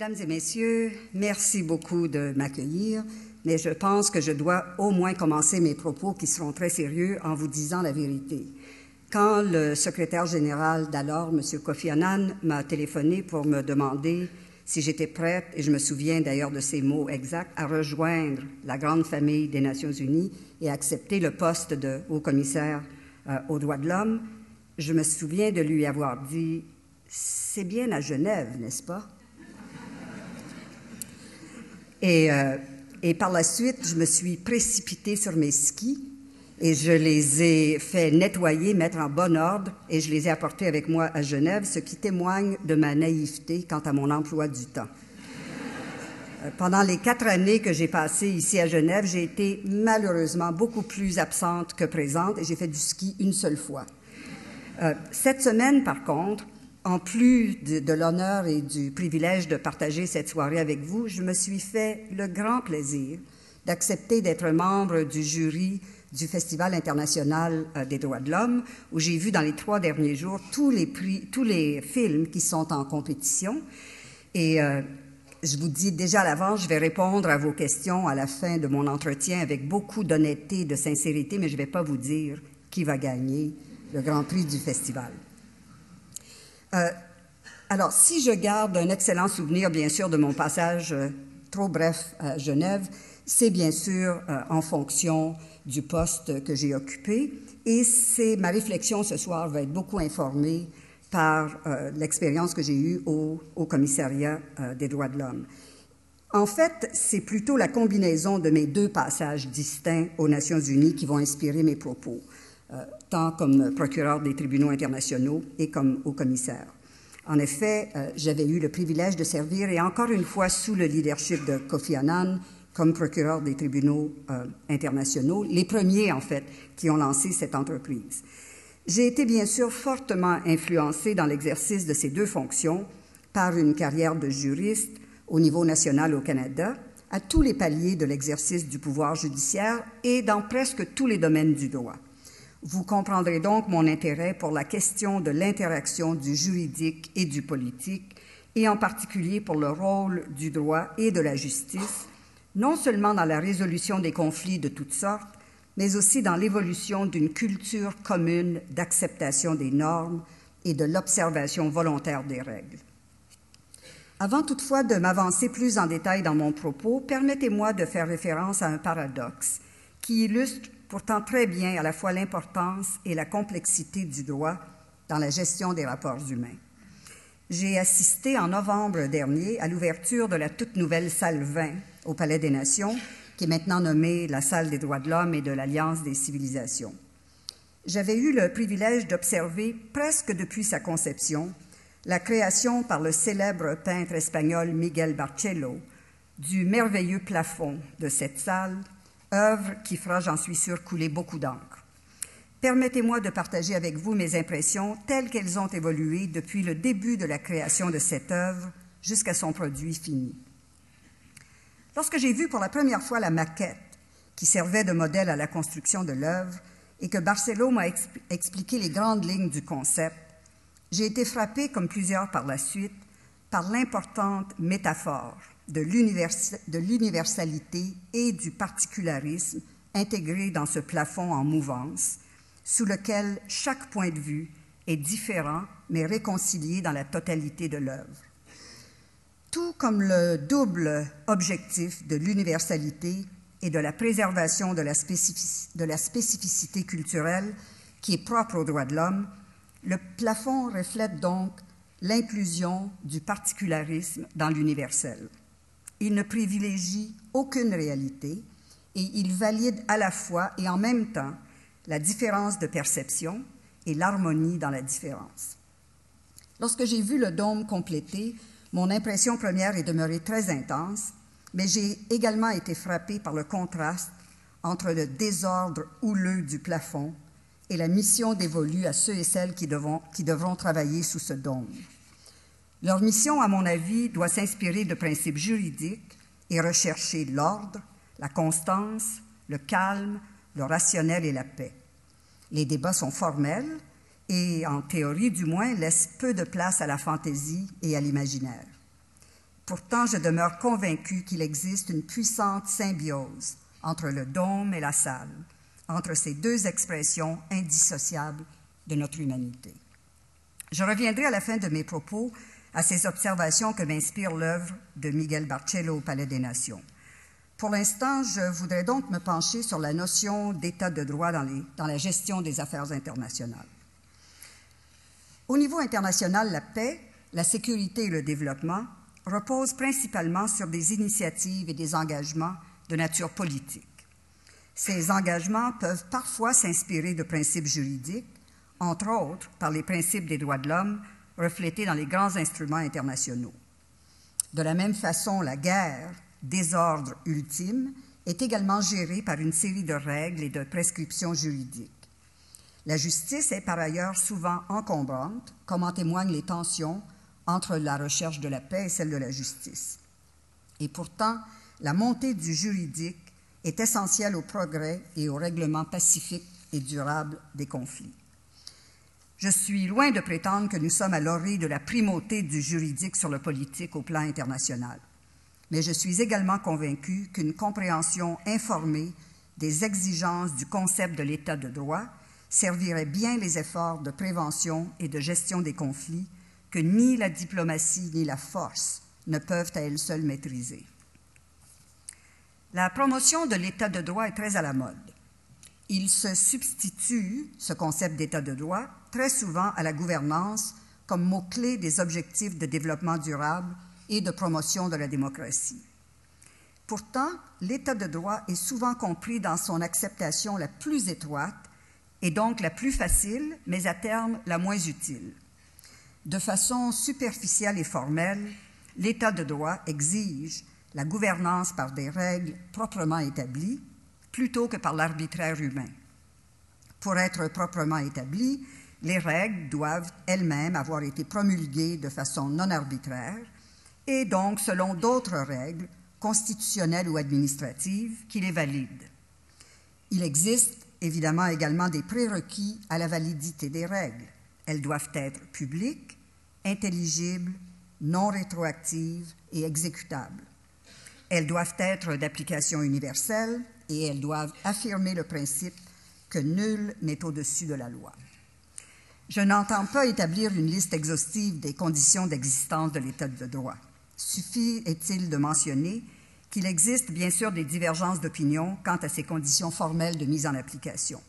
Mesdames et messieurs, merci beaucoup de m'accueillir, mais je pense que je dois au moins commencer mes propos qui seront très sérieux en vous disant la vérité. Quand le secrétaire général d'alors, M. Kofi Annan, m'a téléphoné pour me demander si j'étais prête, et je me souviens d'ailleurs de ces mots exacts, à rejoindre la grande famille des Nations unies et accepter le poste de haut-commissaire aux droits de l'homme, je me souviens de lui avoir dit « C'est bien à Genève, n'est-ce pas? » Et par la suite, je me suis précipitée sur mes skis et je les ai fait nettoyer, mettre en bon ordre, et je les ai apportés avec moi à Genève, ce qui témoigne de ma naïveté quant à mon emploi du temps. Pendant les 4 années que j'ai passées ici à Genève, j'ai été malheureusement beaucoup plus absente que présente et j'ai fait du ski une seule fois. Cette semaine, par contre, en plus de l'honneur et du privilège de partager cette soirée avec vous, je me suis fait le grand plaisir d'accepter d'être membre du jury du Festival international des droits de l'homme, où j'ai vu dans les 3 derniers jours tous les films qui sont en compétition. Et je vous dis déjà à l'avance, je vais répondre à vos questions à la fin de mon entretien avec beaucoup d'honnêteté et de sincérité, mais je ne vais pas vous dire qui va gagner le Grand Prix du festival. Alors, si je garde un excellent souvenir, bien sûr, de mon passage trop bref à Genève, c'est bien sûr en fonction du poste que j'ai occupé, et ma réflexion ce soir va être beaucoup informée par l'expérience que j'ai eue au commissariat des droits de l'homme. En fait, c'est plutôt la combinaison de mes 2 passages distincts aux Nations unies qui vont inspirer mes propos, tant comme procureur des tribunaux internationaux et comme haut-commissaire. En effet, j'avais eu le privilège de servir, et encore une fois sous le leadership de Kofi Annan, comme procureur des tribunaux internationaux, les premiers, en fait, qui ont lancé cette entreprise. J'ai été, bien sûr, fortement influencée dans l'exercice de ces 2 fonctions par une carrière de juriste au niveau national au Canada, à tous les paliers de l'exercice du pouvoir judiciaire et dans presque tous les domaines du droit. Vous comprendrez donc mon intérêt pour la question de l'interaction du juridique et du politique, et en particulier pour le rôle du droit et de la justice, non seulement dans la résolution des conflits de toutes sortes, mais aussi dans l'évolution d'une culture commune d'acceptation des normes et de l'observation volontaire des règles. Avant toutefois de m'avancer plus en détail dans mon propos, permettez-moi de faire référence à un paradoxe qui illustre pourtant très bien à la fois l'importance et la complexité du droit dans la gestion des rapports humains. J'ai assisté en novembre dernier à l'ouverture de la toute nouvelle salle 20 au Palais des Nations, qui est maintenant nommée la Salle des droits de l'homme et de l'Alliance des civilisations. J'avais eu le privilège d'observer, presque depuis sa conception, la création par le célèbre peintre espagnol Miguel Barceló du merveilleux plafond de cette salle, œuvre qui fera, j'en suis sûre, couler beaucoup d'encre. Permettez-moi de partager avec vous mes impressions telles qu'elles ont évolué depuis le début de la création de cette œuvre jusqu'à son produit fini. Lorsque j'ai vu pour la première fois la maquette qui servait de modèle à la construction de l'œuvre et que Barceló m'a expliqué les grandes lignes du concept, j'ai été frappée, comme plusieurs par la suite, par l'importante métaphore de l'universalité et du particularisme intégrés dans ce plafond en mouvance, sous lequel chaque point de vue est différent mais réconcilié dans la totalité de l'œuvre. Tout comme le double objectif de l'universalité et de la préservation de la spécificité culturelle qui est propre aux droits de l'homme, le plafond reflète donc l'inclusion du particularisme dans l'universel. Il ne privilégie aucune réalité et il valide à la fois et en même temps la différence de perception et l'harmonie dans la différence. Lorsque j'ai vu le dôme complété, mon impression première est demeurée très intense, mais j'ai également été frappée par le contraste entre le désordre houleux du plafond et la mission dévolue à ceux et celles qui devront travailler sous ce dôme. Leur mission, à mon avis, doit s'inspirer de principes juridiques et rechercher l'ordre, la constance, le calme, le rationnel et la paix. Les débats sont formels et, en théorie du moins, laissent peu de place à la fantaisie et à l'imaginaire. Pourtant, je demeure convaincue qu'il existe une puissante symbiose entre le dôme et la salle, entre ces deux expressions indissociables de notre humanité. Je reviendrai à la fin de mes propos à ces observations que m'inspire l'œuvre de Miguel Barcello au Palais des Nations. Pour l'instant, je voudrais donc me pencher sur la notion d'état de droit dans la gestion des affaires internationales. Au niveau international, la paix, la sécurité et le développement reposent principalement sur des initiatives et des engagements de nature politique. Ces engagements peuvent parfois s'inspirer de principes juridiques, entre autres par les principes des droits de l'homme reflétés dans les grands instruments internationaux. De la même façon, la guerre, désordre ultime, est également gérée par une série de règles et de prescriptions juridiques. La justice est par ailleurs souvent encombrante, comme en témoignent les tensions entre la recherche de la paix et celle de la justice. Et pourtant, la montée du juridique est essentielle au progrès et au règlement pacifique et durable des conflits. Je suis loin de prétendre que nous sommes à l'orée de la primauté du juridique sur le politique au plan international, mais je suis également convaincue qu'une compréhension informée des exigences du concept de l'état de droit servirait bien les efforts de prévention et de gestion des conflits que ni la diplomatie ni la force ne peuvent à elles seules maîtriser. La promotion de l'état de droit est très à la mode. Il se substitue, ce concept d'état de droit, très souvent à la gouvernance comme mot-clé des objectifs de développement durable et de promotion de la démocratie. Pourtant, l'état de droit est souvent compris dans son acceptation la plus étroite et donc la plus facile, mais à terme la moins utile. De façon superficielle et formelle, l'état de droit exige la gouvernance par des règles proprement établies plutôt que par l'arbitraire humain. Pour être proprement établies, les règles doivent elles-mêmes avoir été promulguées de façon non arbitraire et donc selon d'autres règles constitutionnelles ou administratives qui les valident. Il existe évidemment également des prérequis à la validité des règles. Elles doivent être publiques, intelligibles, non rétroactives et exécutables. Elles doivent être d'application universelle et elles doivent affirmer le principe que nul n'est au-dessus de la loi. Je n'entends pas établir une liste exhaustive des conditions d'existence de l'état de droit. Suffit est-il de mentionner qu'il existe bien sûr des divergences d'opinion quant à ces conditions formelles de mise en application.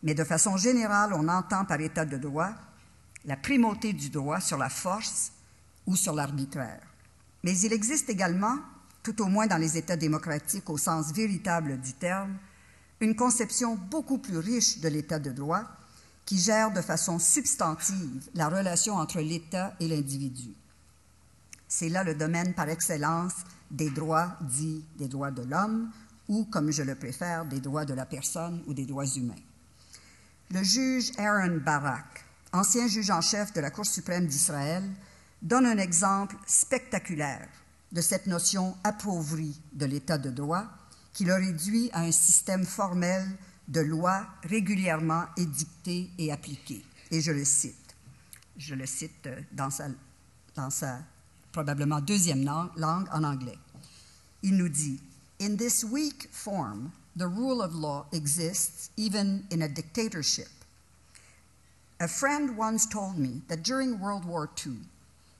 Mais de façon générale, on entend par état de droit la primauté du droit sur la force ou sur l'arbitraire. Mais il existe également, tout au moins dans les États démocratiques au sens véritable du terme, une conception beaucoup plus riche de l'état de droit qui gère de façon substantive la relation entre l'État et l'individu. C'est là le domaine par excellence des droits dits des droits de l'homme ou, comme je le préfère, des droits de la personne ou des droits humains. Le juge Aaron Barak, ancien juge en chef de la Cour suprême d'Israël, donne un exemple spectaculaire de cette notion appauvrie de l'état de droit qui le réduit à un système formel de lois régulièrement édictées et appliquées. Et je le cite dans sa probablement deuxième langue en anglais. Il nous dit « In this weak form, the rule of law exists even in a dictatorship. A friend once told me that during World War II,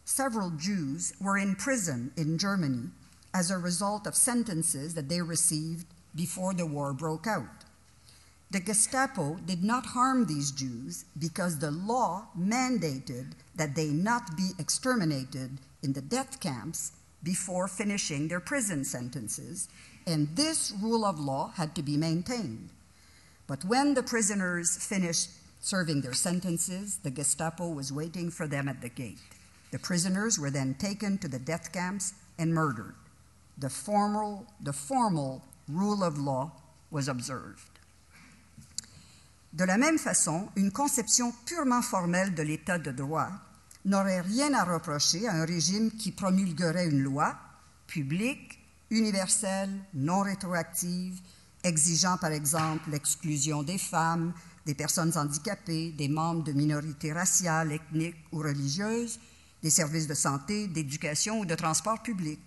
several Jews were in prison in Germany as a result of sentences that they received before the war broke out. The Gestapo did not harm these Jews because the law mandated that they not be exterminated in the death camps before finishing their prison sentences, and this rule of law had to be maintained. But when the prisoners finished serving their sentences, the Gestapo was waiting for them at the gate. The prisoners were then taken to the death camps and murdered. The formal rule of law was observed. De la même façon, une conception purement formelle de l'état de droit n'aurait rien à reprocher à un régime qui promulguerait une loi publique, universelle, non rétroactive, exigeant par exemple l'exclusion des femmes, des personnes handicapées, des membres de minorités raciales, ethniques ou religieuses, des services de santé, d'éducation ou de transport public.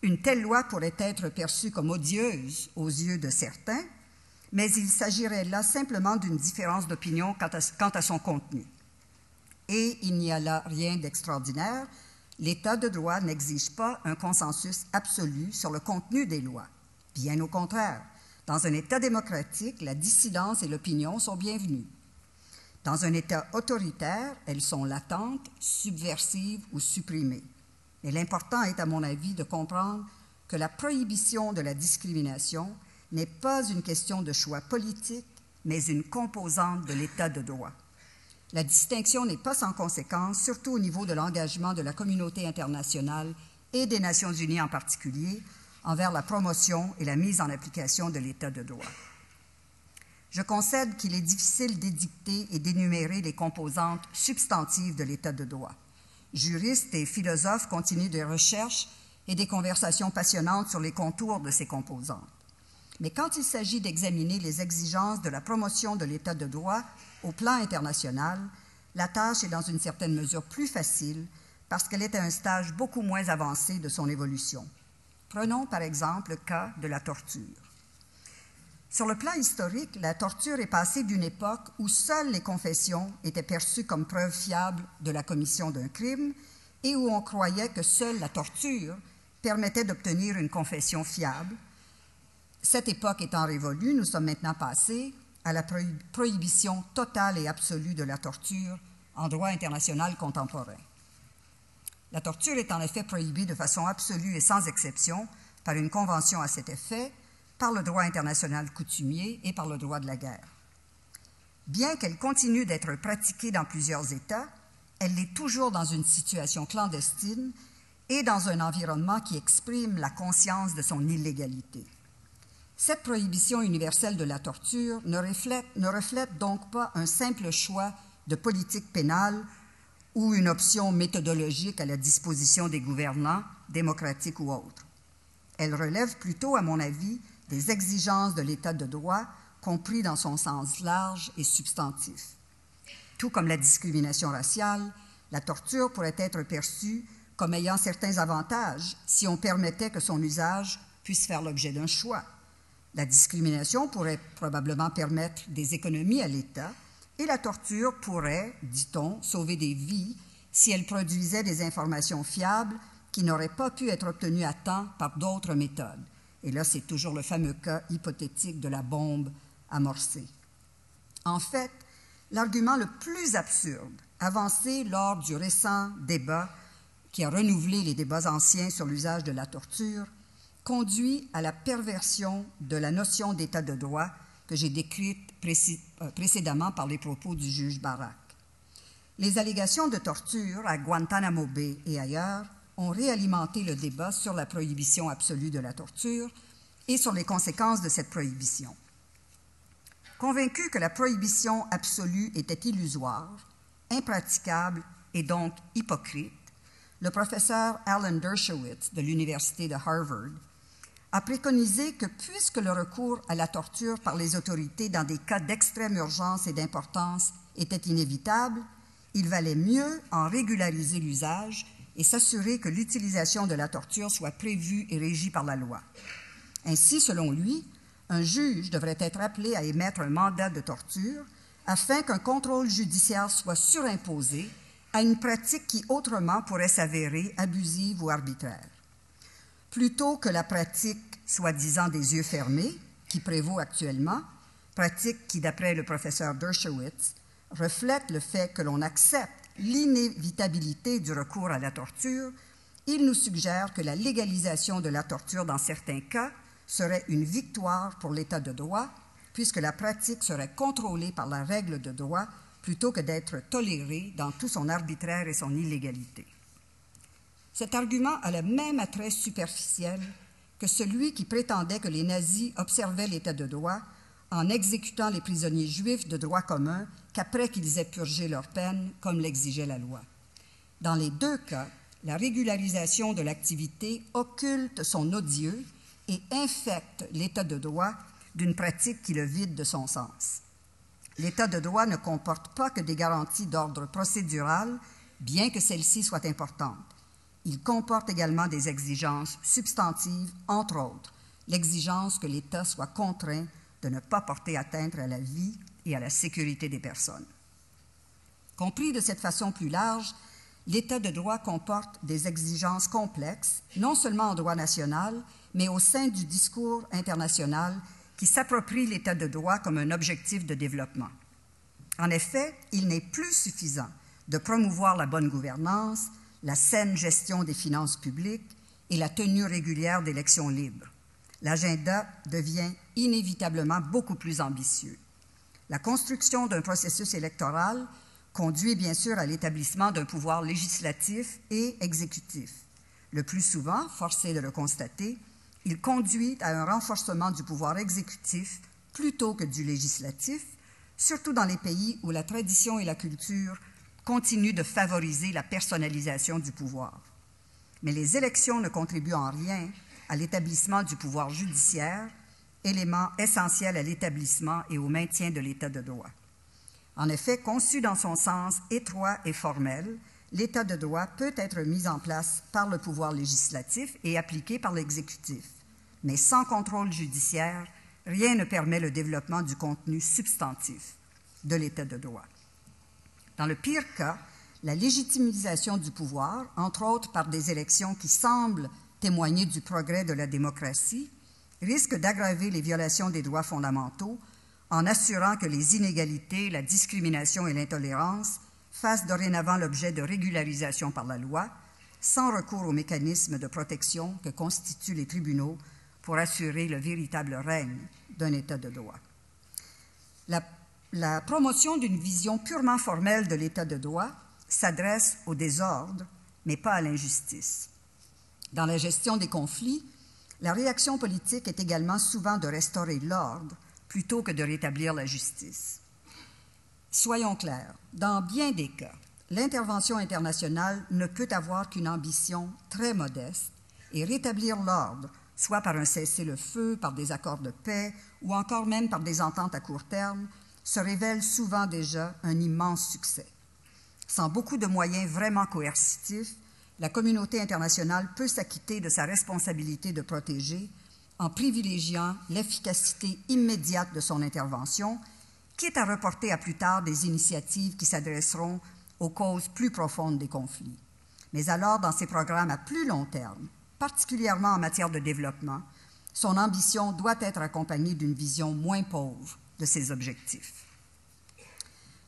Une telle loi pourrait être perçue comme odieuse aux yeux de certains, mais il s'agirait là simplement d'une différence d'opinion quant à son contenu. Et il n'y a là rien d'extraordinaire. L'État de droit n'exige pas un consensus absolu sur le contenu des lois. Bien au contraire, dans un État démocratique, la dissidence et l'opinion sont bienvenues. Dans un État autoritaire, elles sont latentes, subversives ou supprimées. Mais l'important est, à mon avis, de comprendre que la prohibition de la discrimination n'est pas une question de choix politique, mais une composante de l'État de droit. La distinction n'est pas sans conséquence, surtout au niveau de l'engagement de la communauté internationale et des Nations unies en particulier, envers la promotion et la mise en application de l'État de droit. Je concède qu'il est difficile d'édicter et d'énumérer les composantes substantives de l'État de droit. Juristes et philosophes continuent des recherches et des conversations passionnantes sur les contours de ces composantes. Mais quand il s'agit d'examiner les exigences de la promotion de l'État de droit au plan international, la tâche est dans une certaine mesure plus facile parce qu'elle est à un stage beaucoup moins avancé de son évolution. Prenons par exemple le cas de la torture. Sur le plan historique, la torture est passée d'une époque où seules les confessions étaient perçues comme preuve fiable de la commission d'un crime et où on croyait que seule la torture permettait d'obtenir une confession fiable. Cette époque étant révolue, nous sommes maintenant passés à la prohibition totale et absolue de la torture en droit international contemporain. La torture est en effet prohibée de façon absolue et sans exception par une convention à cet effet, par le droit international coutumier et par le droit de la guerre. Bien qu'elle continue d'être pratiquée dans plusieurs États, elle l'est toujours dans une situation clandestine et dans un environnement qui exprime la conscience de son illégalité. Cette prohibition universelle de la torture ne reflète donc pas un simple choix de politique pénale ou une option méthodologique à la disposition des gouvernants, démocratiques ou autres. Elle relève plutôt, à mon avis, des exigences de l'État de droit, compris dans son sens large et substantif. Tout comme la discrimination raciale, la torture pourrait être perçue comme ayant certains avantages si on permettait que son usage puisse faire l'objet d'un choix. La discrimination pourrait probablement permettre des économies à l'État et la torture pourrait, dit-on, sauver des vies si elle produisait des informations fiables qui n'auraient pas pu être obtenues à temps par d'autres méthodes. Et là, c'est toujours le fameux cas hypothétique de la bombe amorcée. En fait, l'argument le plus absurde avancé lors du récent débat qui a renouvelé les débats anciens sur l'usage de la torture conduit à la perversion de la notion d'état de droit que j'ai décrite précédemment par les propos du juge Barak. Les allégations de torture à Guantanamo Bay et ailleurs ont réalimenté le débat sur la prohibition absolue de la torture et sur les conséquences de cette prohibition. Convaincu que la prohibition absolue était illusoire, impraticable et donc hypocrite, le professeur Alan Dershowitz de l'Université de Harvard a préconisé que puisque le recours à la torture par les autorités dans des cas d'extrême urgence et d'importance était inévitable, il valait mieux en régulariser l'usage et s'assurer que l'utilisation de la torture soit prévue et régie par la loi. Ainsi, selon lui, un juge devrait être appelé à émettre un mandat de torture afin qu'un contrôle judiciaire soit surimposé à une pratique qui autrement pourrait s'avérer abusive ou arbitraire. Plutôt que la pratique soi-disant des yeux fermés, qui prévaut actuellement, pratique qui, d'après le professeur Dershowitz, reflète le fait que l'on accepte l'inévitabilité du recours à la torture, il nous suggère que la légalisation de la torture dans certains cas serait une victoire pour l'État de droit, puisque la pratique serait contrôlée par la règle de droit plutôt que d'être tolérée dans tout son arbitraire et son illégalité. Cet argument a le même attrait superficiel que celui qui prétendait que les nazis observaient l'État de droit en exécutant les prisonniers juifs de droit commun qu'après qu'ils aient purgé leur peine, comme l'exigeait la loi. Dans les deux cas, la régularisation de l'activité occulte son odieux et infecte l'État de droit d'une pratique qui le vide de son sens. L'État de droit ne comporte pas que des garanties d'ordre procédural bien que celle-ci soit importante. Il comporte également des exigences substantives, entre autres, l'exigence que l'État soit contraint de ne pas porter atteinte à la vie et à la sécurité des personnes. Compris de cette façon plus large, l'État de droit comporte des exigences complexes, non seulement en droit national, mais au sein du discours international qui s'approprie l'État de droit comme un objectif de développement. En effet, il n'est plus suffisant de promouvoir la bonne gouvernance, la saine gestion des finances publiques et la tenue régulière d'élections libres. L'agenda devient inévitablement beaucoup plus ambitieux. La construction d'un processus électoral conduit bien sûr à l'établissement d'un pouvoir législatif et exécutif. Le plus souvent, force est de le constater, il conduit à un renforcement du pouvoir exécutif plutôt que du législatif, surtout dans les pays où la tradition et la culture continuent de favoriser la personnalisation du pouvoir. Mais les élections ne contribuent en rien à l'établissement du pouvoir judiciaire, élément essentiel à l'établissement et au maintien de l'État de droit. En effet, conçu dans son sens étroit et formel, l'État de droit peut être mis en place par le pouvoir législatif et appliqué par l'exécutif. Mais sans contrôle judiciaire, rien ne permet le développement du contenu substantif de l'État de droit. Dans le pire cas, la légitimisation du pouvoir, entre autres par des élections qui semblent témoigner du progrès de la démocratie, risque d'aggraver les violations des droits fondamentaux en assurant que les inégalités, la discrimination et l'intolérance fassent dorénavant l'objet de régularisation par la loi, sans recours aux mécanismes de protection que constituent les tribunaux pour assurer le véritable règne d'un État de droit. La promotion d'une vision purement formelle de l'État de droit s'adresse au désordre, mais pas à l'injustice. Dans la gestion des conflits, la réaction politique est également souvent de restaurer l'ordre plutôt que de rétablir la justice. Soyons clairs, dans bien des cas, l'intervention internationale ne peut avoir qu'une ambition très modeste et rétablir l'ordre, soit par un cessez-le-feu, par des accords de paix ou encore même par des ententes à court terme, se révèle souvent déjà un immense succès. Sans beaucoup de moyens vraiment coercitifs, la communauté internationale peut s'acquitter de sa responsabilité de protéger en privilégiant l'efficacité immédiate de son intervention, quitte à reporter à plus tard des initiatives qui s'adresseront aux causes plus profondes des conflits. Mais alors, dans ses programmes à plus long terme, particulièrement en matière de développement, son ambition doit être accompagnée d'une vision moins pauvre de ses objectifs.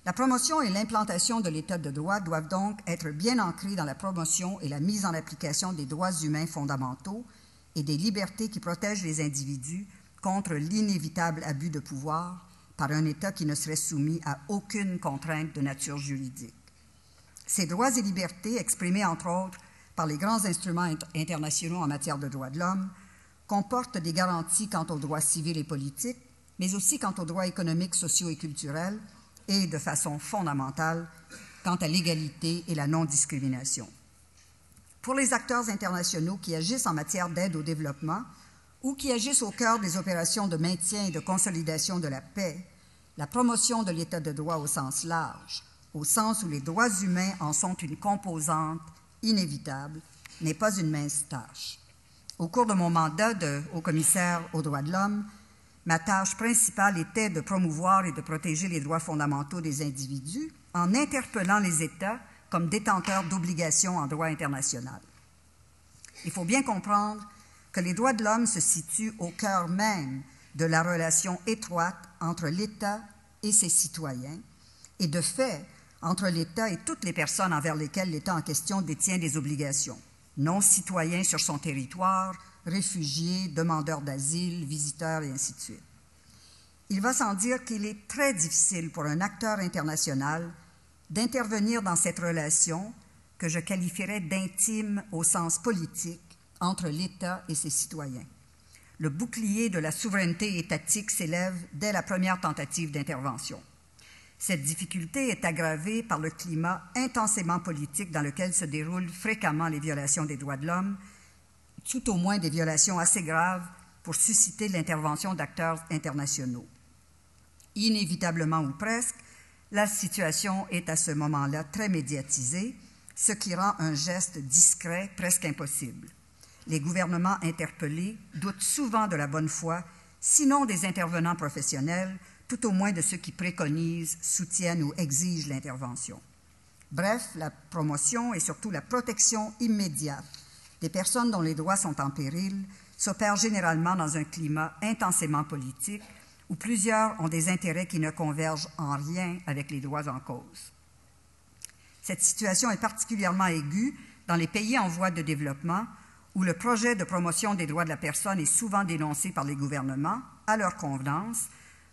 La promotion et l'implantation de l'État de droit doivent donc être bien ancrées dans la promotion et la mise en application des droits humains fondamentaux et des libertés qui protègent les individus contre l'inévitable abus de pouvoir par un État qui ne serait soumis à aucune contrainte de nature juridique. Ces droits et libertés, exprimés entre autres par les grands instruments internationaux en matière de droits de l'homme, comportent des garanties quant aux droits civils et politiques, mais aussi quant aux droits économiques, sociaux et culturels, et de façon fondamentale quant à l'égalité et la non-discrimination. Pour les acteurs internationaux qui agissent en matière d'aide au développement ou qui agissent au cœur des opérations de maintien et de consolidation de la paix, la promotion de l'État de droit au sens large, au sens où les droits humains en sont une composante inévitable, n'est pas une mince tâche. Au cours de mon mandat de haut-commissaire aux droits de l'homme, ma tâche principale était de promouvoir et de protéger les droits fondamentaux des individus en interpellant les États comme détenteurs d'obligations en droit international. Il faut bien comprendre que les droits de l'homme se situent au cœur même de la relation étroite entre l'État et ses citoyens, et de fait, entre l'État et toutes les personnes envers lesquelles l'État en question détient des obligations, non-citoyens sur son territoire, réfugiés, demandeurs d'asile, visiteurs et ainsi de suite. Il va sans dire qu'il est très difficile pour un acteur international d'intervenir dans cette relation que je qualifierais d'intime au sens politique entre l'État et ses citoyens. Le bouclier de la souveraineté étatique s'élève dès la première tentative d'intervention. Cette difficulté est aggravée par le climat intensément politique dans lequel se déroulent fréquemment les violations des droits de l'homme, tout au moins des violations assez graves pour susciter l'intervention d'acteurs internationaux. Inévitablement ou presque, la situation est à ce moment-là très médiatisée, ce qui rend un geste discret presque impossible. Les gouvernements interpellés doutent souvent de la bonne foi, sinon des intervenants professionnels, tout au moins de ceux qui préconisent, soutiennent ou exigent l'intervention. Bref, la promotion et surtout la protection immédiate des personnes dont les droits sont en péril s'opère généralement dans un climat intensément politique où plusieurs ont des intérêts qui ne convergent en rien avec les droits en cause. Cette situation est particulièrement aiguë dans les pays en voie de développement où le projet de promotion des droits de la personne est souvent dénoncé par les gouvernements, à leur convenance,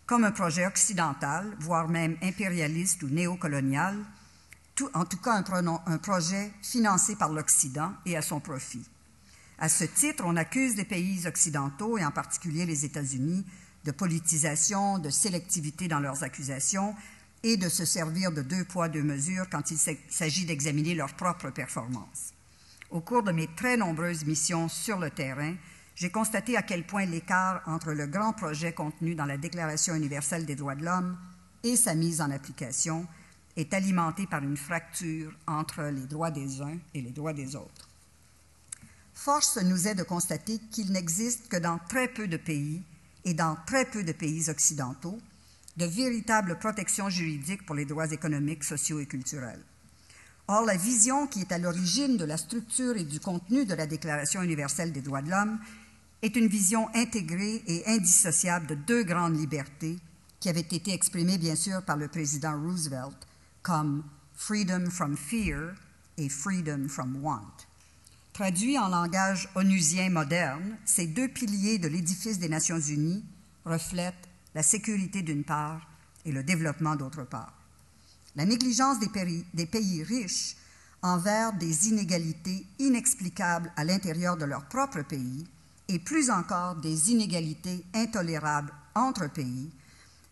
comme un projet occidental, voire même impérialiste ou néocolonial, en tout cas un projet financé par l'Occident et à son profit. À ce titre, on accuse les pays occidentaux, et en particulier les États-Unis, de politisation, de sélectivité dans leurs accusations et de se servir de deux poids, deux mesures quand il s'agit d'examiner leurs propres performances. Au cours de mes très nombreuses missions sur le terrain, j'ai constaté à quel point l'écart entre le grand projet contenu dans la Déclaration universelle des droits de l'homme et sa mise en application est alimenté par une fracture entre les droits des uns et les droits des autres. Force nous est de constater qu'il n'existe que dans très peu de pays et dans très peu de pays occidentaux de véritables protections juridiques pour les droits économiques, sociaux et culturels. Or, la vision qui est à l'origine de la structure et du contenu de la Déclaration universelle des droits de l'homme est une vision intégrée et indissociable de deux grandes libertés qui avaient été exprimées, bien sûr, par le président Roosevelt comme « freedom from fear » et « freedom from want ». Traduits en langage onusien moderne, ces deux piliers de l'édifice des Nations unies reflètent la sécurité d'une part et le développement d'autre part. La négligence des pays riches envers des inégalités inexplicables à l'intérieur de leur propre pays et plus encore des inégalités intolérables entre pays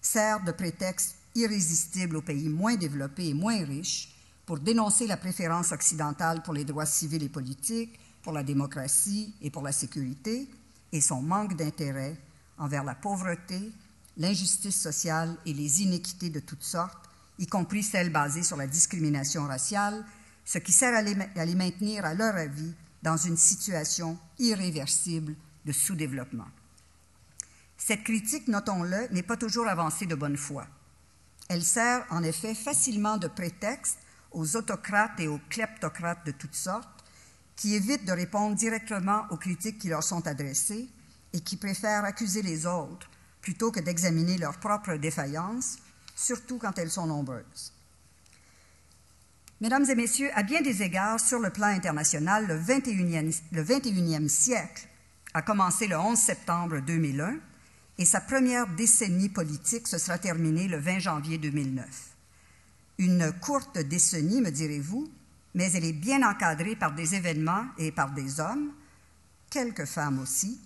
sert de prétexte irrésistible aux pays moins développés et moins riches pour dénoncer la préférence occidentale pour les droits civils et politiques, pour la démocratie et pour la sécurité, et son manque d'intérêt envers la pauvreté, l'injustice sociale et les inéquités de toutes sortes, y compris celles basées sur la discrimination raciale, ce qui sert à les maintenir, à leur avis, dans une situation irréversible de sous-développement. Cette critique, notons-le, n'est pas toujours avancée de bonne foi. Elle sert en effet facilement de prétexte aux autocrates et aux kleptocrates de toutes sortes qui évitent de répondre directement aux critiques qui leur sont adressées et qui préfèrent accuser les autres plutôt que d'examiner leurs propres défaillances, surtout quand elles sont nombreuses. Mesdames et messieurs, à bien des égards, sur le plan international, le 21e siècle a commencé le 11 septembre 2001 et sa première décennie politique se sera terminée le 20 janvier 2009. Une courte décennie, me direz-vous, mais elle est bien encadrée par des événements et par des hommes, quelques femmes aussi,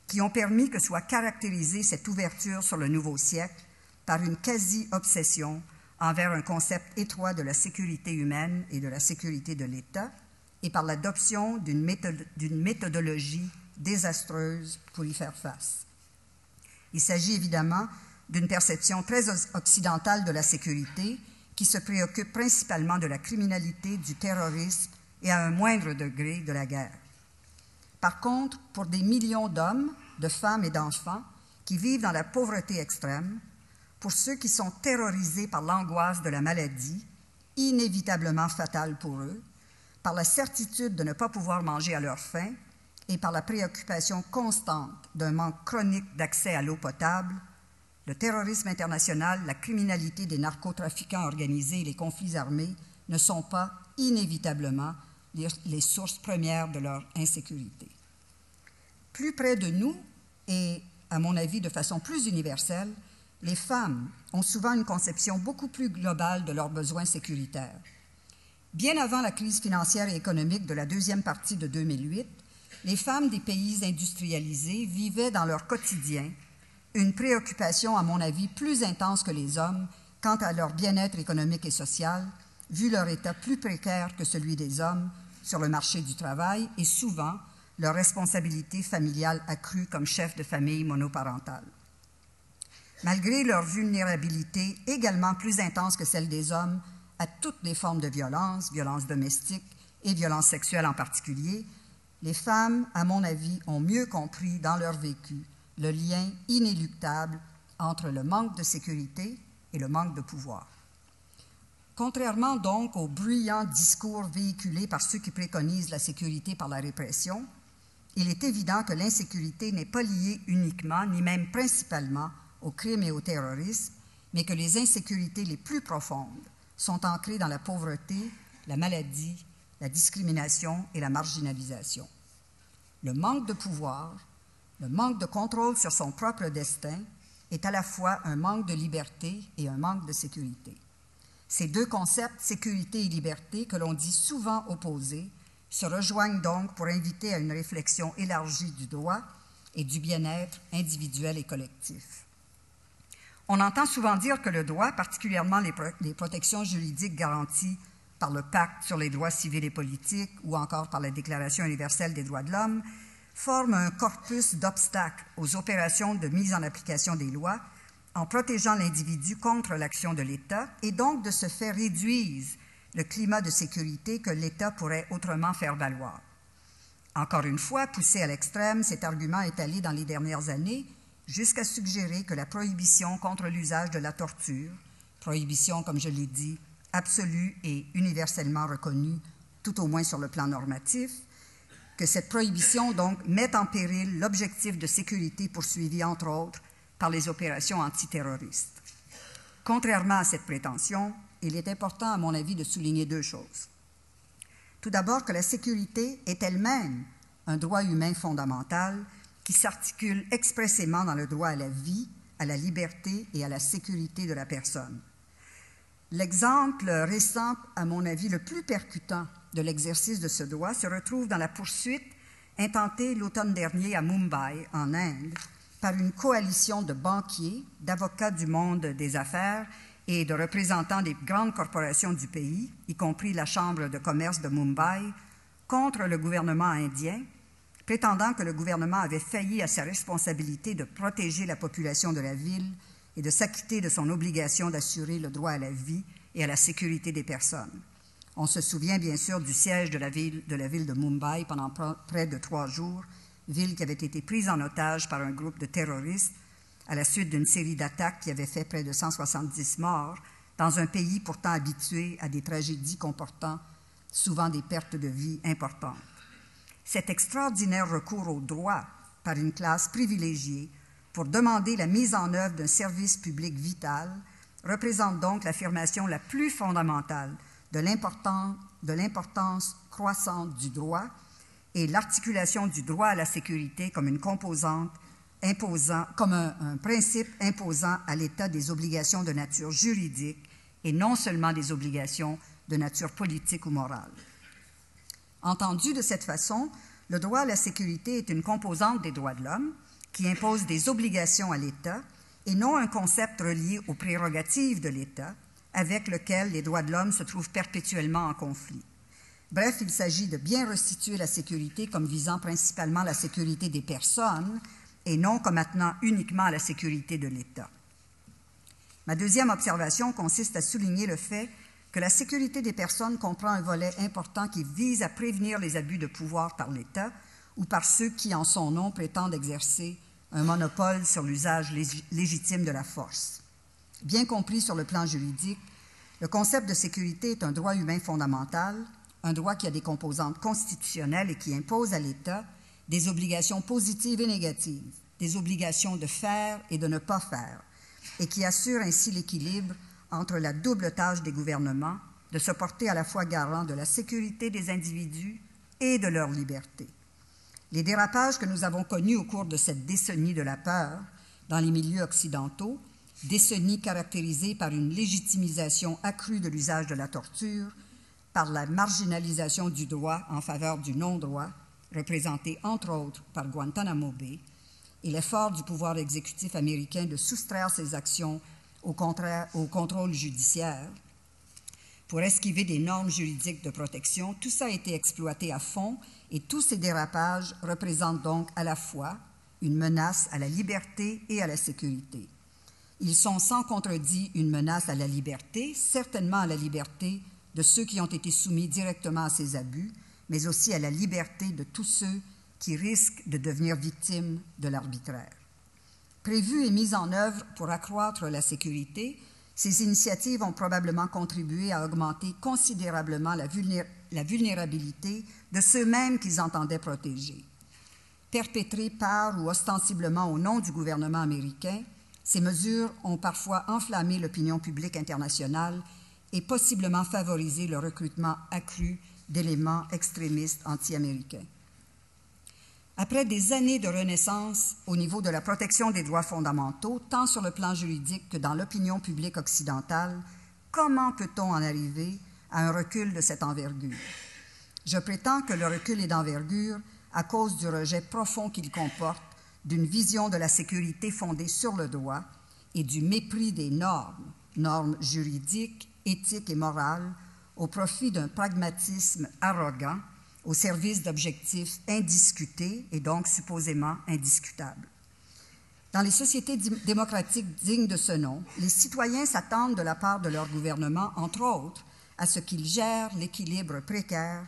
qui ont permis que soit caractérisée cette ouverture sur le nouveau siècle par une quasi-obsession envers un concept étroit de la sécurité humaine et de la sécurité de l'État et par l'adoption d'une méthodologie désastreuse pour y faire face. Il s'agit évidemment d'une perception très occidentale de la sécurité qui se préoccupe principalement de la criminalité, du terrorisme et à un moindre degré de la guerre. Par contre, pour des millions d'hommes, de femmes et d'enfants qui vivent dans la pauvreté extrême, pour ceux qui sont terrorisés par l'angoisse de la maladie, inévitablement fatale pour eux, par la certitude de ne pas pouvoir manger à leur faim et par la préoccupation constante d'un manque chronique d'accès à l'eau potable, le terrorisme international, la criminalité des narcotrafiquants organisés et les conflits armés ne sont pas inévitablement les sources premières de leur insécurité. Plus près de nous, et à mon avis de façon plus universelle, les femmes ont souvent une conception beaucoup plus globale de leurs besoins sécuritaires. Bien avant la crise financière et économique de la deuxième partie de 2008, les femmes des pays industrialisés vivaient dans leur quotidien une préoccupation, à mon avis, plus intense que les hommes quant à leur bien-être économique et social, vu leur état plus précaire que celui des hommes sur le marché du travail et souvent leur responsabilité familiale accrue comme chef de famille monoparentale. Malgré leur vulnérabilité également plus intense que celle des hommes à toutes les formes de violence, violence domestique, et violences sexuelles en particulier, les femmes, à mon avis, ont mieux compris dans leur vécu le lien inéluctable entre le manque de sécurité et le manque de pouvoir. Contrairement donc aux bruyants discours véhiculés par ceux qui préconisent la sécurité par la répression, il est évident que l'insécurité n'est pas liée uniquement, ni même principalement, au crime et au terrorisme, mais que les insécurités les plus profondes sont ancrées dans la pauvreté, la maladie, la discrimination et la marginalisation. Le manque de pouvoir, le manque de contrôle sur son propre destin est à la fois un manque de liberté et un manque de sécurité. Ces deux concepts, sécurité et liberté, que l'on dit souvent opposés, se rejoignent donc pour inviter à une réflexion élargie du droit et du bien-être individuel et collectif. On entend souvent dire que le droit, particulièrement les protections juridiques garanties par le Pacte sur les droits civils et politiques ou encore par la Déclaration universelle des droits de l'homme, forment un corpus d'obstacles aux opérations de mise en application des lois en protégeant l'individu contre l'action de l'État et donc de ce fait réduisent le climat de sécurité que l'État pourrait autrement faire valoir. Encore une fois, poussé à l'extrême, cet argument est allé dans les dernières années jusqu'à suggérer que la prohibition contre l'usage de la torture, prohibition, comme je l'ai dit, absolue et universellement reconnue, tout au moins sur le plan normatif, que cette prohibition donc met en péril l'objectif de sécurité poursuivi, entre autres, par les opérations antiterroristes. Contrairement à cette prétention, il est important, à mon avis, de souligner deux choses. Tout d'abord, que la sécurité est elle-même un droit humain fondamental qui s'articule expressément dans le droit à la vie, à la liberté et à la sécurité de la personne. L'exemple récent, à mon avis, le plus percutant de l'exercice de ce droit se retrouve dans la poursuite intentée l'automne dernier à Mumbai, en Inde, par une coalition de banquiers, d'avocats du monde des affaires et de représentants des grandes corporations du pays, y compris la Chambre de commerce de Mumbai, contre le gouvernement indien, prétendant que le gouvernement avait failli à sa responsabilité de protéger la population de la ville et de s'acquitter de son obligation d'assurer le droit à la vie et à la sécurité des personnes. On se souvient bien sûr du siège de la ville de Mumbai pendant près de 3 jours, ville qui avait été prise en otage par un groupe de terroristes à la suite d'une série d'attaques qui avait fait près de 170 morts dans un pays pourtant habitué à des tragédies comportant souvent des pertes de vie importantes. Cet extraordinaire recours au droit par une classe privilégiée pour demander la mise en œuvre d'un service public vital représente donc l'affirmation la plus fondamentale de l'importance croissante du droit et l'articulation du droit à la sécurité comme une composante comme un principe imposant à l'État des obligations de nature juridique et non seulement des obligations de nature politique ou morale. Entendu de cette façon, le droit à la sécurité est une composante des droits de l'homme qui impose des obligations à l'État et non un concept relié aux prérogatives de l'État avec lequel les droits de l'homme se trouvent perpétuellement en conflit. Bref, il s'agit de bien restituer la sécurité comme visant principalement la sécurité des personnes et non comme attenant uniquement à la sécurité de l'État. Ma deuxième observation consiste à souligner le fait que la sécurité des personnes comprend un volet important qui vise à prévenir les abus de pouvoir par l'État ou par ceux qui, en son nom, prétendent exercer un monopole sur l'usage légitime de la force. Bien compris sur le plan juridique, le concept de sécurité est un droit humain fondamental, un droit qui a des composantes constitutionnelles et qui impose à l'État des obligations positives et négatives, des obligations de faire et de ne pas faire, et qui assure ainsi l'équilibre entre la double tâche des gouvernements de se porter à la fois garant de la sécurité des individus et de leur liberté. Les dérapages que nous avons connus au cours de cette décennie de la peur dans les milieux occidentaux, décennie caractérisée par une légitimisation accrue de l'usage de la torture, par la marginalisation du droit en faveur du non-droit, représenté entre autres par Guantanamo Bay, et l'effort du pouvoir exécutif américain de soustraire ses actions au contrôle judiciaire pour esquiver des normes juridiques de protection, tout ça a été exploité à fond et tous ces dérapages représentent donc à la fois une menace à la liberté et à la sécurité. Ils sont sans contredit une menace à la liberté, certainement à la liberté de ceux qui ont été soumis directement à ces abus, mais aussi à la liberté de tous ceux qui risquent de devenir victimes de l'arbitraire. Prévues et mises en œuvre pour accroître la sécurité, ces initiatives ont probablement contribué à augmenter considérablement la vulnérabilité de ceux-mêmes qu'ils entendaient protéger. Perpétrées par ou ostensiblement au nom du gouvernement américain, ces mesures ont parfois enflammé l'opinion publique internationale et possiblement favorisé le recrutement accru d'éléments extrémistes anti-américains. Après des années de renaissance au niveau de la protection des droits fondamentaux, tant sur le plan juridique que dans l'opinion publique occidentale, comment peut-on en arriver à un recul de cette envergure? Je prétends que le recul est d'envergure à cause du rejet profond qu'il comporte d'une vision de la sécurité fondée sur le droit et du mépris des normes juridiques, éthiques et morales, au profit d'un pragmatisme arrogant au service d'objectifs indiscutés et donc supposément indiscutables. Dans les sociétés démocratiques dignes de ce nom, les citoyens s'attendent de la part de leur gouvernement, entre autres, à ce qu'ils gèrent l'équilibre précaire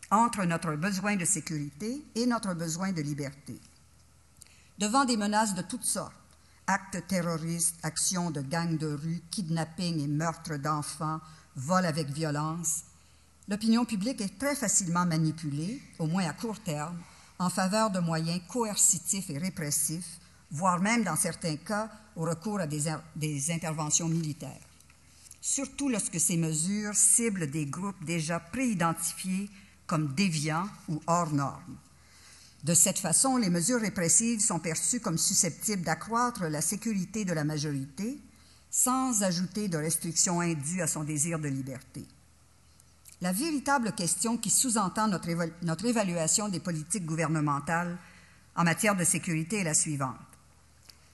entre notre besoin de sécurité et notre besoin de liberté. Devant des menaces de toutes sortes, actes terroristes, actions de gangs de rue, kidnappings et meurtres d'enfants, vols avec violence, l'opinion publique est très facilement manipulée, au moins à court terme, en faveur de moyens coercitifs et répressifs, voire même, dans certains cas, au recours à des interventions militaires. Surtout lorsque ces mesures ciblent des groupes déjà préidentifiés comme déviants ou hors normes. De cette façon, les mesures répressives sont perçues comme susceptibles d'accroître la sécurité de la majorité, sans ajouter de restrictions indues à son désir de liberté. La véritable question qui sous-entend notre évaluation des politiques gouvernementales en matière de sécurité est la suivante.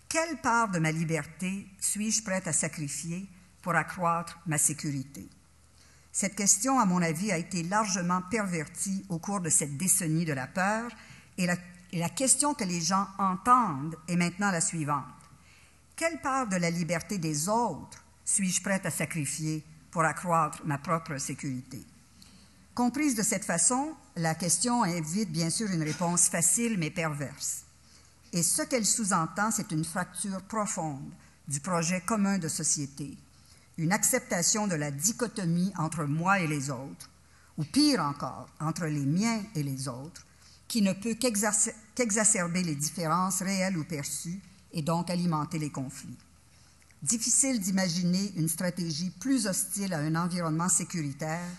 Quelle part de ma liberté suis-je prête à sacrifier pour accroître ma sécurité? Cette question, à mon avis, a été largement pervertie au cours de cette décennie de la peur et la question que les gens entendent est maintenant la suivante. Quelle part de la liberté des autres suis-je prête à sacrifier pour accroître ma propre sécurité? Comprise de cette façon, la question invite bien sûr une réponse facile mais perverse. Et ce qu'elle sous-entend, c'est une fracture profonde du projet commun de société, une acceptation de la dichotomie entre moi et les autres, ou pire encore, entre les miens et les autres, qui ne peut qu'exacerber les différences réelles ou perçues et donc alimenter les conflits. Difficile d'imaginer une stratégie plus hostile à un environnement sécuritaire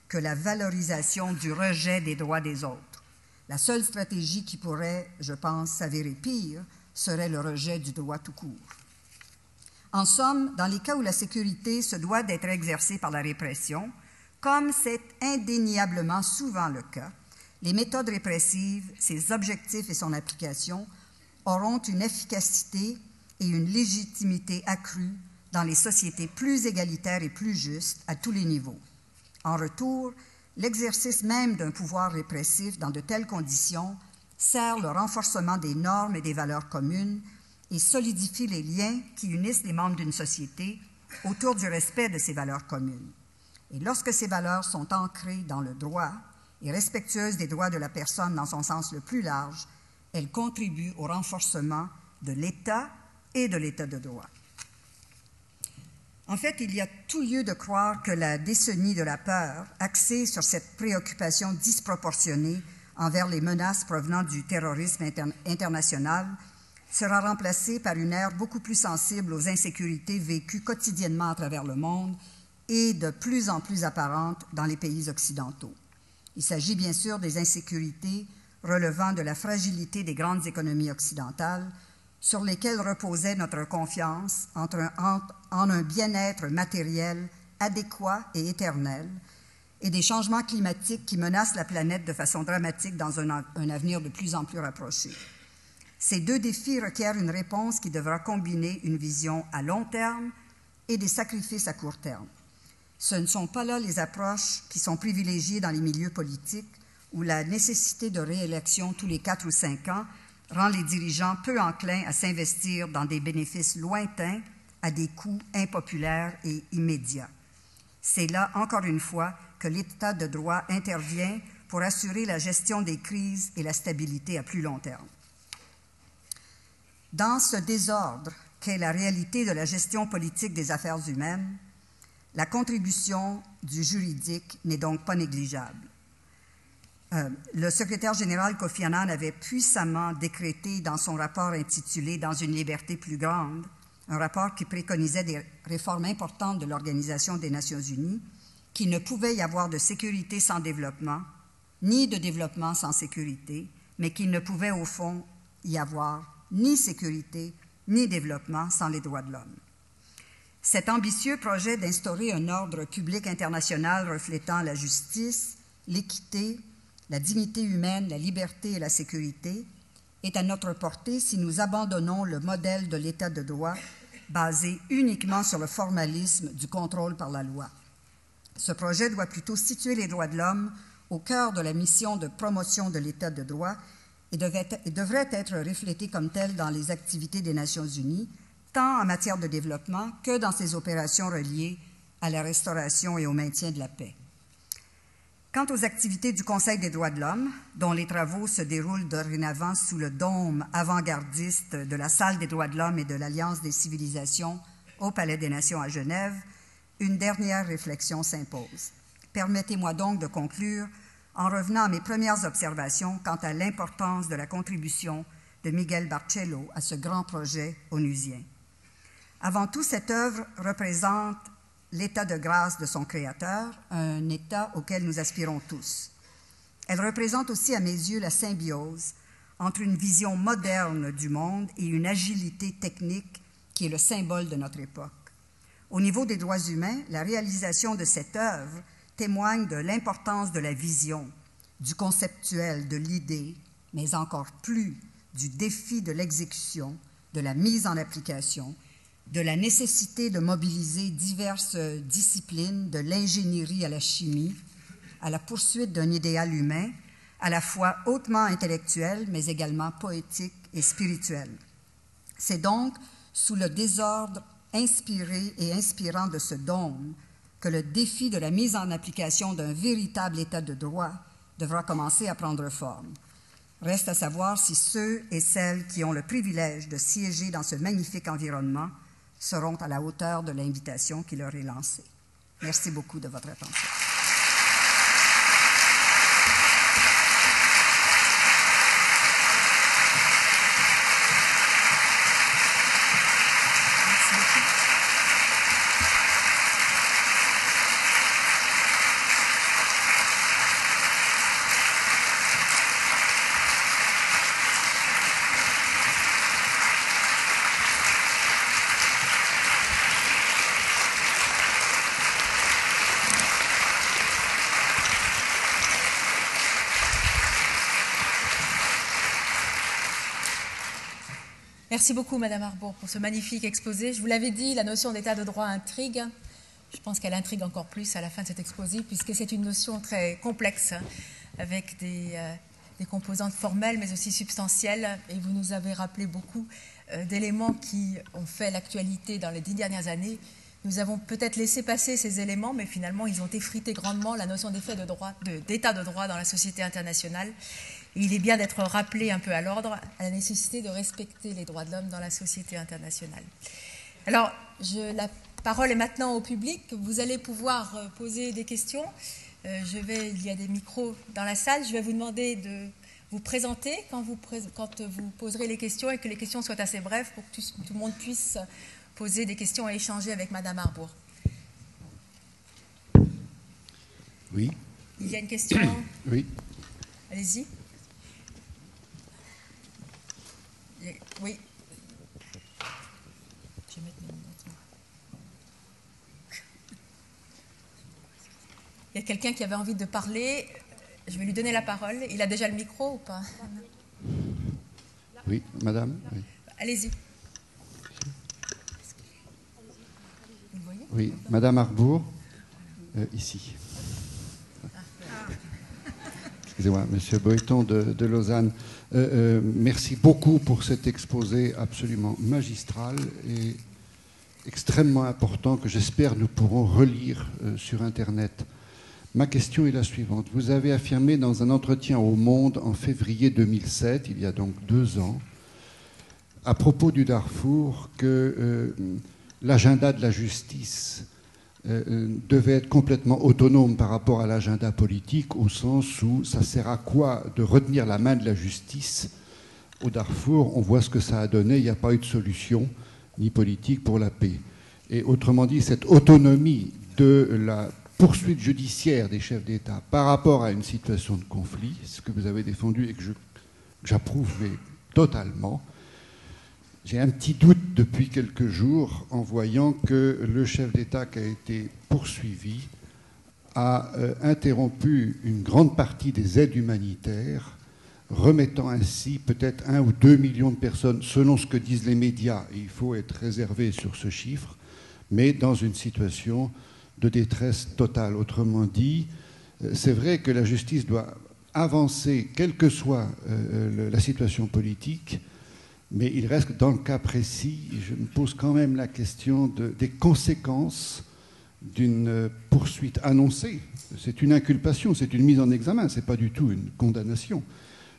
que la valorisation du rejet des droits des autres. La seule stratégie qui pourrait, je pense, s'avérer pire serait le rejet du droit tout court. En somme, dans les cas où la sécurité se doit d'être exercée par la répression, comme c'est indéniablement souvent le cas, les méthodes répressives, ses objectifs et son application auront une efficacité et une légitimité accrue dans les sociétés plus égalitaires et plus justes à tous les niveaux. En retour, l'exercice même d'un pouvoir répressif dans de telles conditions sert le renforcement des normes et des valeurs communes et solidifie les liens qui unissent les membres d'une société autour du respect de ces valeurs communes. Et lorsque ces valeurs sont ancrées dans le droit et respectueuses des droits de la personne dans son sens le plus large, elles contribuent au renforcement de l'État et de l'État de droit. En fait, il y a tout lieu de croire que la décennie de la peur, axée sur cette préoccupation disproportionnée envers les menaces provenant du terrorisme international, sera remplacée par une ère beaucoup plus sensible aux insécurités vécues quotidiennement à travers le monde et de plus en plus apparentes dans les pays occidentaux. Il s'agit bien sûr des insécurités relevant de la fragilité des grandes économies occidentales, sur lesquelles reposait notre confiance en un bien-être matériel adéquat et éternel, et des changements climatiques qui menacent la planète de façon dramatique dans un avenir de plus en plus rapproché. Ces deux défis requièrent une réponse qui devra combiner une vision à long terme et des sacrifices à court terme. Ce ne sont pas là les approches qui sont privilégiées dans les milieux politiques, où la nécessité de réélection tous les 4 ou 5 ans rend les dirigeants peu enclins à s'investir dans des bénéfices lointains à des coûts impopulaires et immédiats. C'est là, encore une fois, que l'État de droit intervient pour assurer la gestion des crises et la stabilité à plus long terme. Dans ce désordre qu'est la réalité de la gestion politique des affaires humaines, la contribution du juridique n'est donc pas négligeable. Le secrétaire général Kofi Annan avait puissamment décrété dans son rapport intitulé « Dans une liberté plus grande », un rapport qui préconisait des réformes importantes de l'Organisation des Nations unies, qu'il ne pouvait y avoir de sécurité sans développement, ni de développement sans sécurité, mais qu'il ne pouvait au fond y avoir ni sécurité, ni développement sans les droits de l'homme. Cet ambitieux projet d'instaurer un ordre public international reflétant la justice, l'équité, la dignité humaine, la liberté et la sécurité est à notre portée si nous abandonnons le modèle de l'État de droit basé uniquement sur le formalisme du contrôle par la loi. Ce projet doit plutôt situer les droits de l'homme au cœur de la mission de promotion de l'État de droit et devrait être reflété comme tel dans les activités des Nations unies, tant en matière de développement que dans ses opérations reliées à la restauration et au maintien de la paix. Quant aux activités du Conseil des droits de l'homme, dont les travaux se déroulent dorénavant sous le dôme avant-gardiste de la Salle des droits de l'homme et de l'Alliance des civilisations au Palais des Nations à Genève, une dernière réflexion s'impose. Permettez-moi donc de conclure en revenant à mes premières observations quant à l'importance de la contribution de Miguel Barcello à ce grand projet onusien. Avant tout, cette œuvre représente l'état de grâce de son créateur, un état auquel nous aspirons tous. Elle représente aussi à mes yeux la symbiose entre une vision moderne du monde et une agilité technique qui est le symbole de notre époque. Au niveau des droits humains, la réalisation de cette œuvre témoigne de l'importance de la vision, du conceptuel, de l'idée, mais encore plus du défi de l'exécution, de la mise en application, de la nécessité de mobiliser diverses disciplines, de l'ingénierie à la chimie, à la poursuite d'un idéal humain, à la fois hautement intellectuel, mais également poétique et spirituel. C'est donc sous le désordre inspiré et inspirant de ce dôme que le défi de la mise en application d'un véritable état de droit devra commencer à prendre forme. Reste à savoir si ceux et celles qui ont le privilège de siéger dans ce magnifique environnement seront à la hauteur de l'invitation qui leur est lancée. Merci beaucoup de votre attention. Merci beaucoup, Madame Arbour, pour ce magnifique exposé. Je vous l'avais dit, la notion d'état de droit intrigue. Je pense qu'elle intrigue encore plus à la fin de cet exposé, puisque c'est une notion très complexe, avec des composantes formelles, mais aussi substantielles. Et vous nous avez rappelé beaucoup d'éléments qui ont fait l'actualité dans les 10 dernières années. Nous avons peut-être laissé passer ces éléments, mais finalement, ils ont effrité grandement la notion d'état de droit dans la société internationale. Et il est bien d'être rappelé un peu à l'ordre à la nécessité de respecter les droits de l'homme dans la société internationale. Alors, la parole est maintenant au public. Vous allez pouvoir poser des questions. Il y a des micros dans la salle. Je vais vous demander de vous présenter quand vous poserez les questions et que les questions soient assez brèves pour que tout le monde puisse poser des questions et échanger avec Madame Arbour. Oui. Il y a une question. Oui. Allez-y. Oui. Je vais mettre mes lunettes. Il y a quelqu'un qui avait envie de parler. Je vais lui donner la parole. Il a déjà le micro ou pas? Oui, madame. Oui. Allez-y. Oui, Madame Arbour, ici. Excusez-moi, Monsieur Boeton de Lausanne. Merci beaucoup pour cet exposé absolument magistral et extrêmement important que j'espère nous pourrons relire sur Internet. Ma question est la suivante. Vous avez affirmé dans un entretien au Monde en février 2007, il y a donc 2 ans, à propos du Darfour, que l'agenda de la justice devait être complètement autonome par rapport à l'agenda politique, au sens où ça sert à quoi de retenir la main de la justice au Darfour. On voit ce que ça a donné, il n'y a pas eu de solution ni politique pour la paix. Et autrement dit, cette autonomie de la poursuite judiciaire des chefs d'État par rapport à une situation de conflit, ce que vous avez défendu et que j'approuve totalement. J'ai un petit doute depuis quelques jours en voyant que le chef d'État qui a été poursuivi a interrompu une grande partie des aides humanitaires, remettant ainsi peut-être 1 ou 2 millions de personnes, selon ce que disent les médias, et il faut être réservé sur ce chiffre, mais dans une situation de détresse totale. Autrement dit, c'est vrai que la justice doit avancer, quelle que soit la situation politique, mais il reste que dans le cas précis, je me pose quand même la question des conséquences d'une poursuite annoncée. C'est une inculpation, c'est une mise en examen, ce n'est pas du tout une condamnation,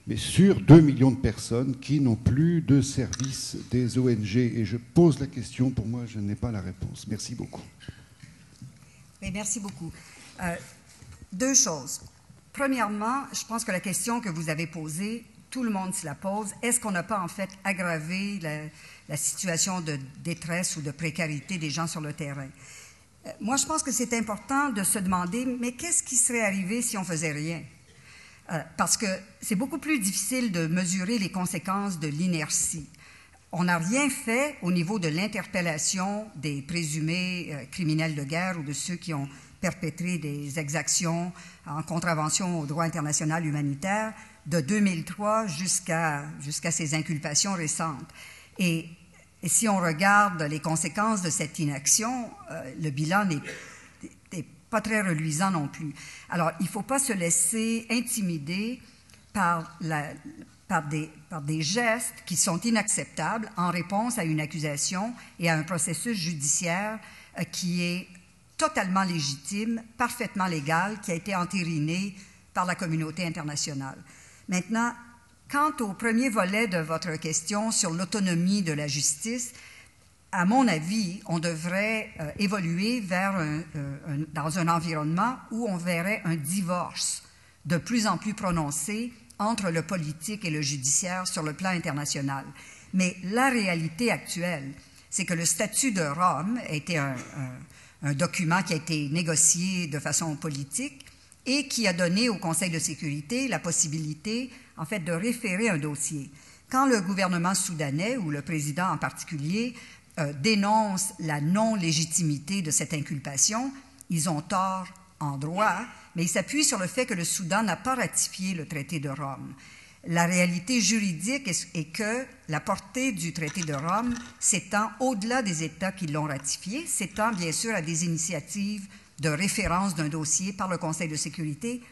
mais sur 2 millions de personnes qui n'ont plus de service des ONG. Et je pose la question, pour moi, je n'ai pas la réponse. Merci beaucoup. Oui, merci beaucoup. 2 choses. Premièrement, je pense que la question que vous avez posée, tout le monde se la pose. Est-ce qu'on n'a pas en fait aggravé la situation de détresse ou de précarité des gens sur le terrain? Moi, je pense que c'est important de se demander, mais qu'est-ce qui serait arrivé si on faisait rien? Parce que c'est beaucoup plus difficile de mesurer les conséquences de l'inertie. On n'a rien fait au niveau de l'interpellation des présumés criminels de guerre ou de ceux qui ont perpétré des exactions en contravention au droit international humanitaire de 2003 jusqu'à ces inculpations récentes. Et si on regarde les conséquences de cette inaction, le bilan n'est pas très reluisant non plus. Alors, il ne faut pas se laisser intimider par des gestes qui sont inacceptables en réponse à une accusation et à un processus judiciaire qui est totalement légitime, parfaitement légal, qui a été entériné par la communauté internationale. Maintenant, quant au premier volet de votre question sur l'autonomie de la justice, à mon avis, on devrait évoluer dans un environnement où on verrait un divorce de plus en plus prononcé entre le politique et le judiciaire sur le plan international. Mais la réalité actuelle, c'est que le statut de Rome a été un document qui a été négocié de façon politique et qui a donné au Conseil de sécurité la possibilité, en fait, de référer un dossier. Quand le gouvernement soudanais, ou le président en particulier, dénonce la non-légitimité de cette inculpation, ils ont tort en droit, mais ils s'appuient sur le fait que le Soudan n'a pas ratifié le traité de Rome. La réalité juridique est que la portée du traité de Rome s'étend au-delà des États qui l'ont ratifié, s'étend bien sûr à des initiatives de référence d'un dossier par le Conseil de sécurité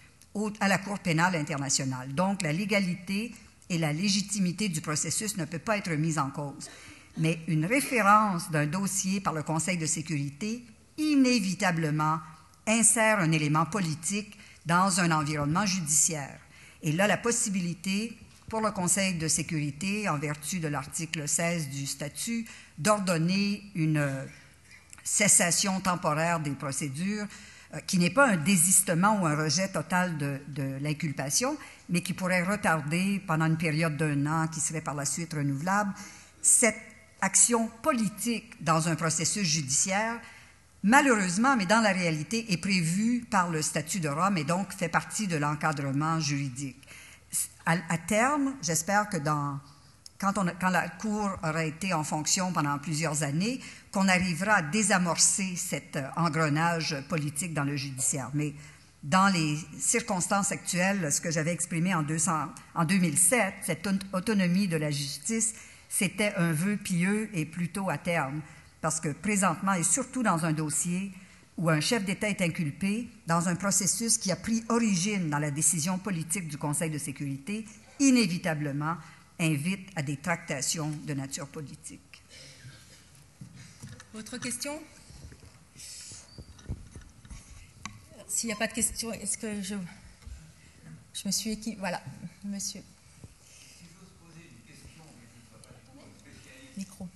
à la Cour pénale internationale. Donc, la légalité et la légitimité du processus ne peuvent pas être mises en cause. Mais une référence d'un dossier par le Conseil de sécurité, inévitablement, insère un élément politique dans un environnement judiciaire. Et là, la possibilité pour le Conseil de sécurité, en vertu de l'article 16 du statut, d'ordonner une cessation temporaire des procédures, qui n'est pas un désistement ou un rejet total de l'inculpation, mais qui pourrait retarder pendant une période d'1 an, qui serait par la suite renouvelable, cette action politique dans un processus judiciaire, malheureusement, mais dans la réalité, est prévue par le statut de Rome et donc fait partie de l'encadrement juridique. À terme, j'espère que quand la Cour aura été en fonction pendant plusieurs années, qu'on arrivera à désamorcer cet engrenage politique dans le judiciaire. Mais dans les circonstances actuelles, ce que j'avais exprimé en 2007, cette autonomie de la justice, c'était un vœu pieux et plutôt à terme, parce que présentement, et surtout dans un dossier où un chef d'État est inculpé, dans un processus qui a pris origine dans la décision politique du Conseil de sécurité, inévitablement invite à des tractations de nature politique. Autre question? S'il n'y a pas de question, est-ce que je me suis équipée? Voilà, monsieur. Si j'ose poser une question, mais je ne suis pas du tout un spécialiste. Micro.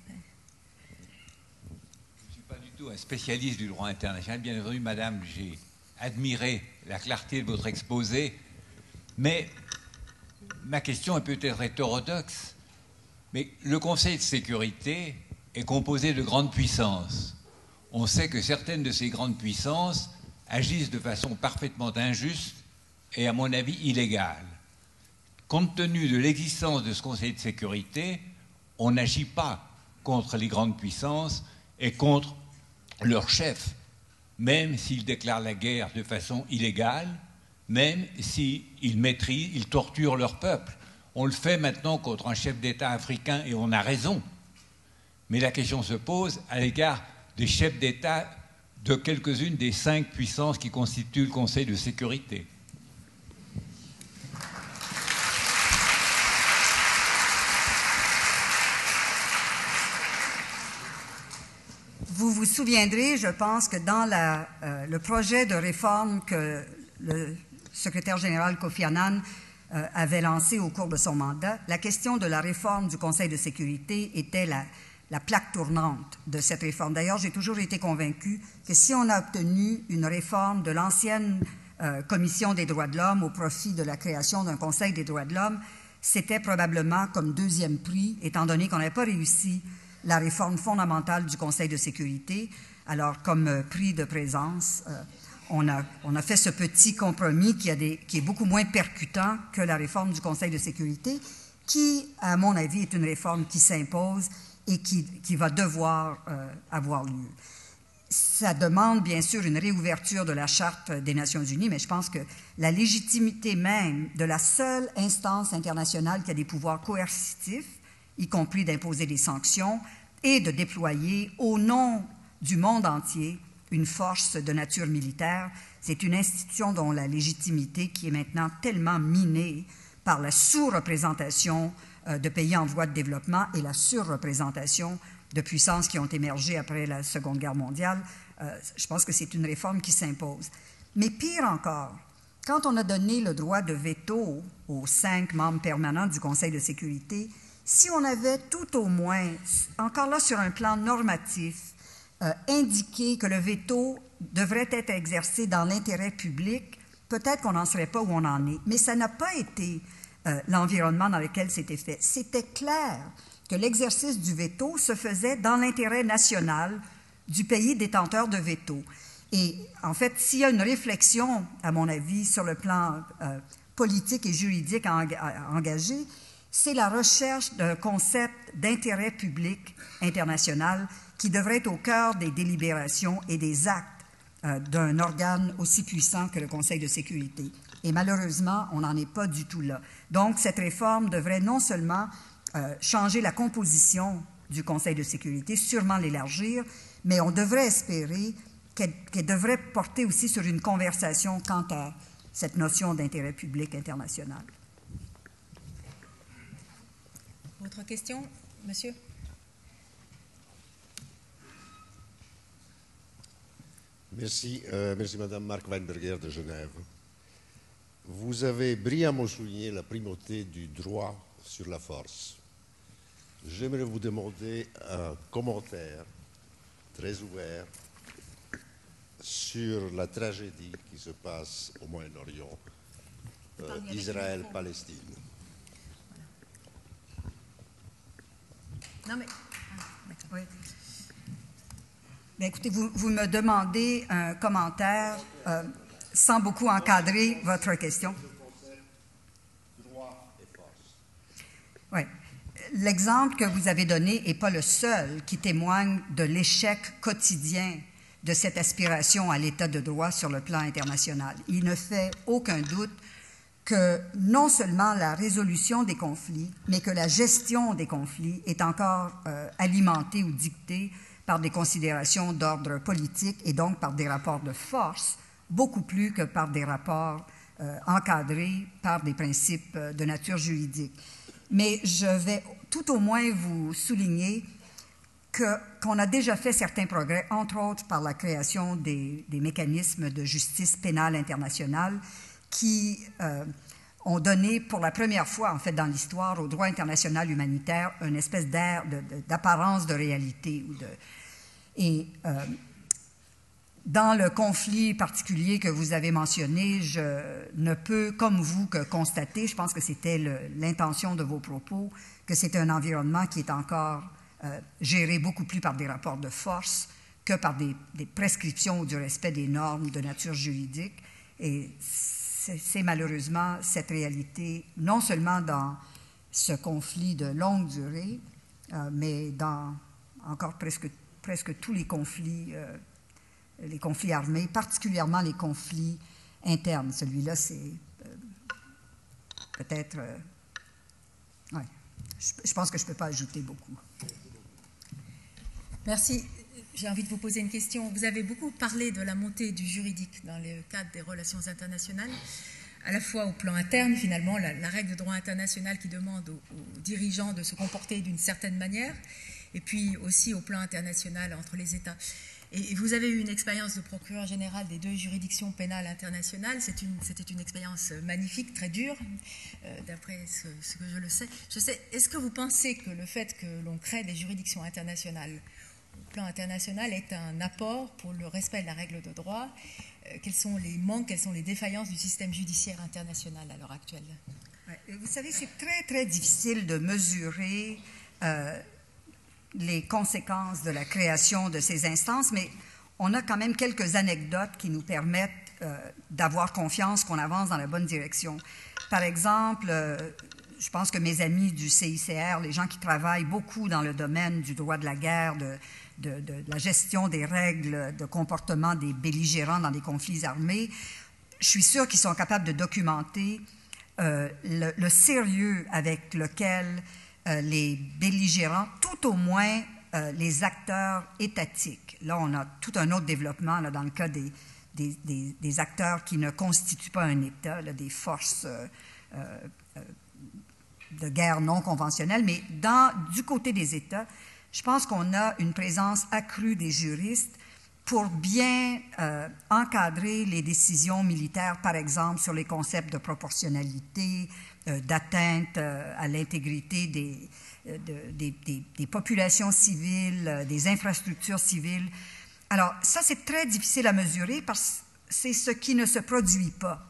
Je ne suis pas du tout un spécialiste du droit international. Bien entendu, madame, j'ai admiré la clarté de votre exposé, mais ma question est peut-être hétérodoxe. Mais le Conseil de sécurité est composé de grandes puissances. On sait que certaines de ces grandes puissances agissent de façon parfaitement injuste et, à mon avis, illégale. Compte tenu de l'existence de ce Conseil de sécurité, on n'agit pas contre les grandes puissances et contre leurs chefs, même s'ils déclarent la guerre de façon illégale, même s'ils torturent leur peuple. On le fait maintenant contre un chef d'État africain et on a raison. Mais la question se pose à l'égard des chefs d'État de quelques-unes des 5 puissances qui constituent le Conseil de sécurité. Vous vous souviendrez, je pense, que dans le projet de réforme que le secrétaire général Kofi Annan avait lancé au cours de son mandat, la question de la réforme du Conseil de sécurité était la plaque tournante de cette réforme. D'ailleurs, j'ai toujours été convaincue que si on a obtenu une réforme de l'ancienne Commission des droits de l'homme au profit de la création d'un Conseil des droits de l'homme, c'était probablement comme deuxième prix, étant donné qu'on n'avait pas réussi la réforme fondamentale du Conseil de sécurité. Alors, comme prix de présence, on a fait ce petit compromis qui est beaucoup moins percutant que la réforme du Conseil de sécurité, qui, à mon avis, est une réforme qui s'impose et qui va devoir avoir lieu. Ça demande, bien sûr, une réouverture de la Charte des Nations unies, mais je pense que la légitimité même de la seule instance internationale qui a des pouvoirs coercitifs, y compris d'imposer des sanctions et de déployer au nom du monde entier une force de nature militaire, c'est une institution dont la légitimité qui est maintenant tellement minée par la sous-représentation de pays en voie de développement et la surreprésentation de puissances qui ont émergé après la Seconde Guerre mondiale. Je pense que c'est une réforme qui s'impose. Mais pire encore, quand on a donné le droit de veto aux 5 membres permanents du Conseil de sécurité, si on avait tout au moins, encore là sur un plan normatif, indiqué que le veto devrait être exercé dans l'intérêt public, peut-être qu'on n'en serait pas où on en est. Mais ça n'a pas été l'environnement dans lequel c'était fait. C'était clair que l'exercice du veto se faisait dans l'intérêt national du pays détenteur de veto. Et en fait, s'il y a une réflexion, à mon avis, sur le plan politique et juridique à engager, c'est la recherche d'un concept d'intérêt public international qui devrait être au cœur des délibérations et des actes d'un organe aussi puissant que le Conseil de sécurité. Et malheureusement, on n'en est pas du tout là. Donc, cette réforme devrait non seulement changer la composition du Conseil de sécurité, sûrement l'élargir, mais on devrait espérer qu'elle devrait porter aussi sur une conversation quant à cette notion d'intérêt public international. Autre question, monsieur? Merci, merci Madame Marc Weinberger de Genève. Vous avez brillamment souligné la primauté du droit sur la force. J'aimerais vous demander un commentaire très ouvert sur la tragédie qui se passe au Moyen-Orient, Israël-Palestine. Non, mais... Oui. Bien, écoutez, vous me demandez un commentaire sans beaucoup encadrer votre question. Oui. L'exemple que vous avez donné n'est pas le seul qui témoigne de l'échec quotidien de cette aspiration à l'état de droit sur le plan international. Il ne fait aucun doute que non seulement la résolution des conflits, mais que la gestion des conflits est encore alimentée ou dictée par des considérations d'ordre politique et donc par des rapports de force, beaucoup plus que par des rapports encadrés par des principes de nature juridique. Mais je vais tout au moins vous souligner qu'on a déjà fait certains progrès, entre autres par la création des mécanismes de justice pénale internationale qui ont donné pour la première fois, en fait, dans l'histoire, au droit international humanitaire, une espèce d'air d'apparence de réalité. Et dans le conflit particulier que vous avez mentionné, je ne peux, comme vous, que constater, je pense que c'était l'intention de vos propos, que c'est un environnement qui est encore géré beaucoup plus par des rapports de force que par des prescriptions ou du respect des normes de nature juridique. Et c'est malheureusement cette réalité, non seulement dans ce conflit de longue durée, mais dans encore presque tous les conflits armés, particulièrement les conflits internes. Celui-là, c'est peut-être... ouais. Je pense que je ne peux pas ajouter beaucoup. Merci. J'ai envie de vous poser une question. Vous avez beaucoup parlé de la montée du juridique dans le cadre des relations internationales, à la fois au plan interne, finalement, la règle de droit international qui demande aux dirigeants de se comporter d'une certaine manière, et puis aussi au plan international entre les États. Et vous avez eu une expérience de procureur général des 2 juridictions pénales internationales. C'était une expérience magnifique, très dure, d'après ce que je le sais. Est-ce que vous pensez que le fait que l'on crée des juridictions internationales au plan international est un apport pour le respect de la règle de droit? Quels sont les manques, quelles sont les défaillances du système judiciaire international à l'heure actuelle? Ouais, vous savez, c'est très, très difficile de mesurer les conséquences de la création de ces instances, mais on a quand même quelques anecdotes qui nous permettent d'avoir confiance qu'on avance dans la bonne direction. Par exemple, je pense que mes amis du CICR, les gens qui travaillent beaucoup dans le domaine du droit de la guerre, de la gestion des règles de comportement des belligérants dans des conflits armés, je suis sûre qu'ils sont capables de documenter le sérieux avec lequel les belligérants, tout au moins les acteurs étatiques. Là, on a tout un autre développement là, dans le cas des acteurs qui ne constituent pas un État, là, des forces de guerre non conventionnelles, mais du côté des États, je pense qu'on a une présence accrue des juristes pour bien encadrer les décisions militaires, par exemple, sur les concepts de proportionnalité, d'atteinte à l'intégrité des populations civiles, des infrastructures civiles. Alors, ça, c'est très difficile à mesurer parce que c'est ce qui ne se produit pas.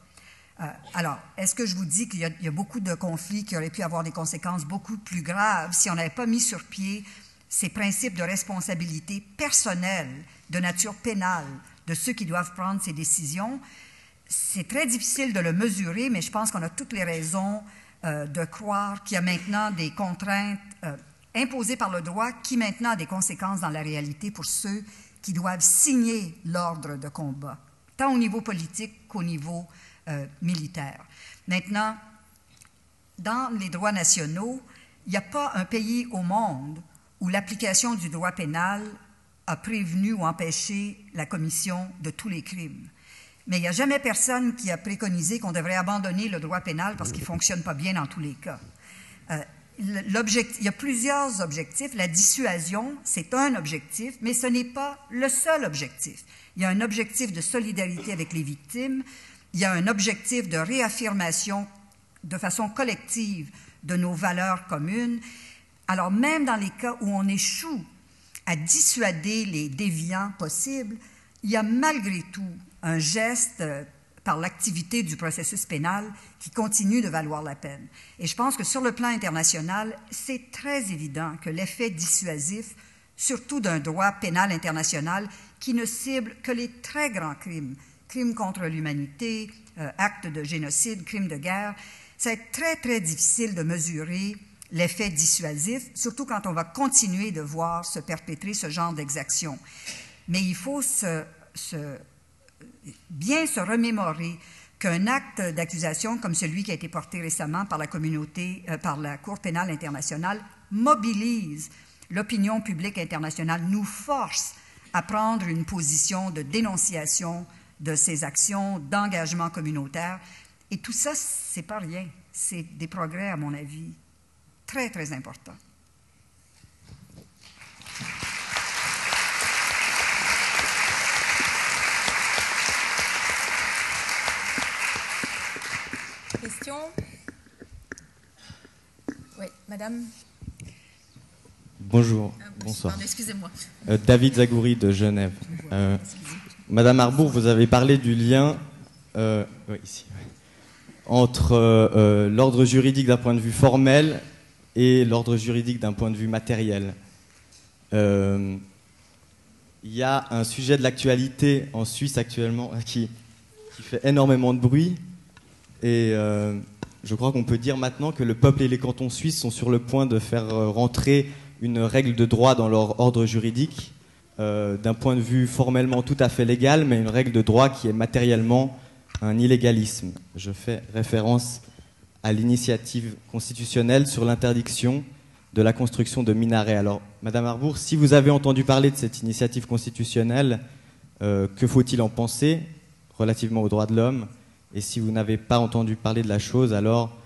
Alors, est-ce que je vous dis qu'il y a beaucoup de conflits qui auraient pu avoir des conséquences beaucoup plus graves si on n'avait pas mis sur pied ces principes de responsabilité personnelle, de nature pénale, de ceux qui doivent prendre ces décisions? C'est très difficile de le mesurer, mais je pense qu'on a toutes les raisons de croire qu'il y a maintenant des contraintes imposées par le droit qui maintenant a des conséquences dans la réalité pour ceux qui doivent signer l'ordre de combat, tant au niveau politique qu'au niveau militaire. Maintenant, dans les droits nationaux, il n'y a pas un pays au monde où l'application du droit pénal a prévenu ou empêché la commission de tous les crimes. Mais il n'y a jamais personne qui a préconisé qu'on devrait abandonner le droit pénal parce qu'il ne fonctionne pas bien dans tous les cas. Il y a plusieurs objectifs. La dissuasion, c'est un objectif, mais ce n'est pas le seul objectif. Il y a un objectif de solidarité avec les victimes, il y a un objectif de réaffirmation de façon collective de nos valeurs communes. Alors, même dans les cas où on échoue à dissuader les déviants possibles, il y a malgré tout un geste par l'activité du processus pénal qui continue de valoir la peine. Et je pense que sur le plan international, c'est très évident que l'effet dissuasif, surtout d'un droit pénal international qui ne cible que les très grands crimes, crimes contre l'humanité, actes de génocide, crimes de guerre, ça va être très, très difficile de mesurer l'effet dissuasif, surtout quand on va continuer de voir se perpétrer ce genre d'exactions. Mais il faut bien se remémorer qu'un acte d'accusation comme celui qui a été porté récemment par la communauté, par la Cour pénale internationale, mobilise l'opinion publique internationale, nous force à prendre une position de dénonciation de ces actions, d'engagement communautaire. Et tout ça, c'est pas rien. C'est des progrès, à mon avis, très, très importants. questions? Oui, madame. Bonjour, bonsoir. Pardon, excusez-moi. David Zagouri de Genève. Madame Arbour, vous avez parlé du lien entre l'ordre juridique d'un point de vue formel et l'ordre juridique d'un point de vue matériel. Il y a un sujet de l'actualité en Suisse actuellement qui fait énormément de bruit et je crois qu'on peut dire maintenant que le peuple et les cantons suisses sont sur le point de faire rentrer une règle de droit dans leur ordre juridique, d'un point de vue formellement tout à fait légal, mais une règle de droit qui est matériellement un illégalisme. Je fais référence à l'initiative constitutionnelle sur l'interdiction de la construction de minarets. Alors, Madame Arbour, si vous avez entendu parler de cette initiative constitutionnelle, que faut-il en penser relativement aux droits de l'homme? Et si vous n'avez pas entendu parler de la chose, alors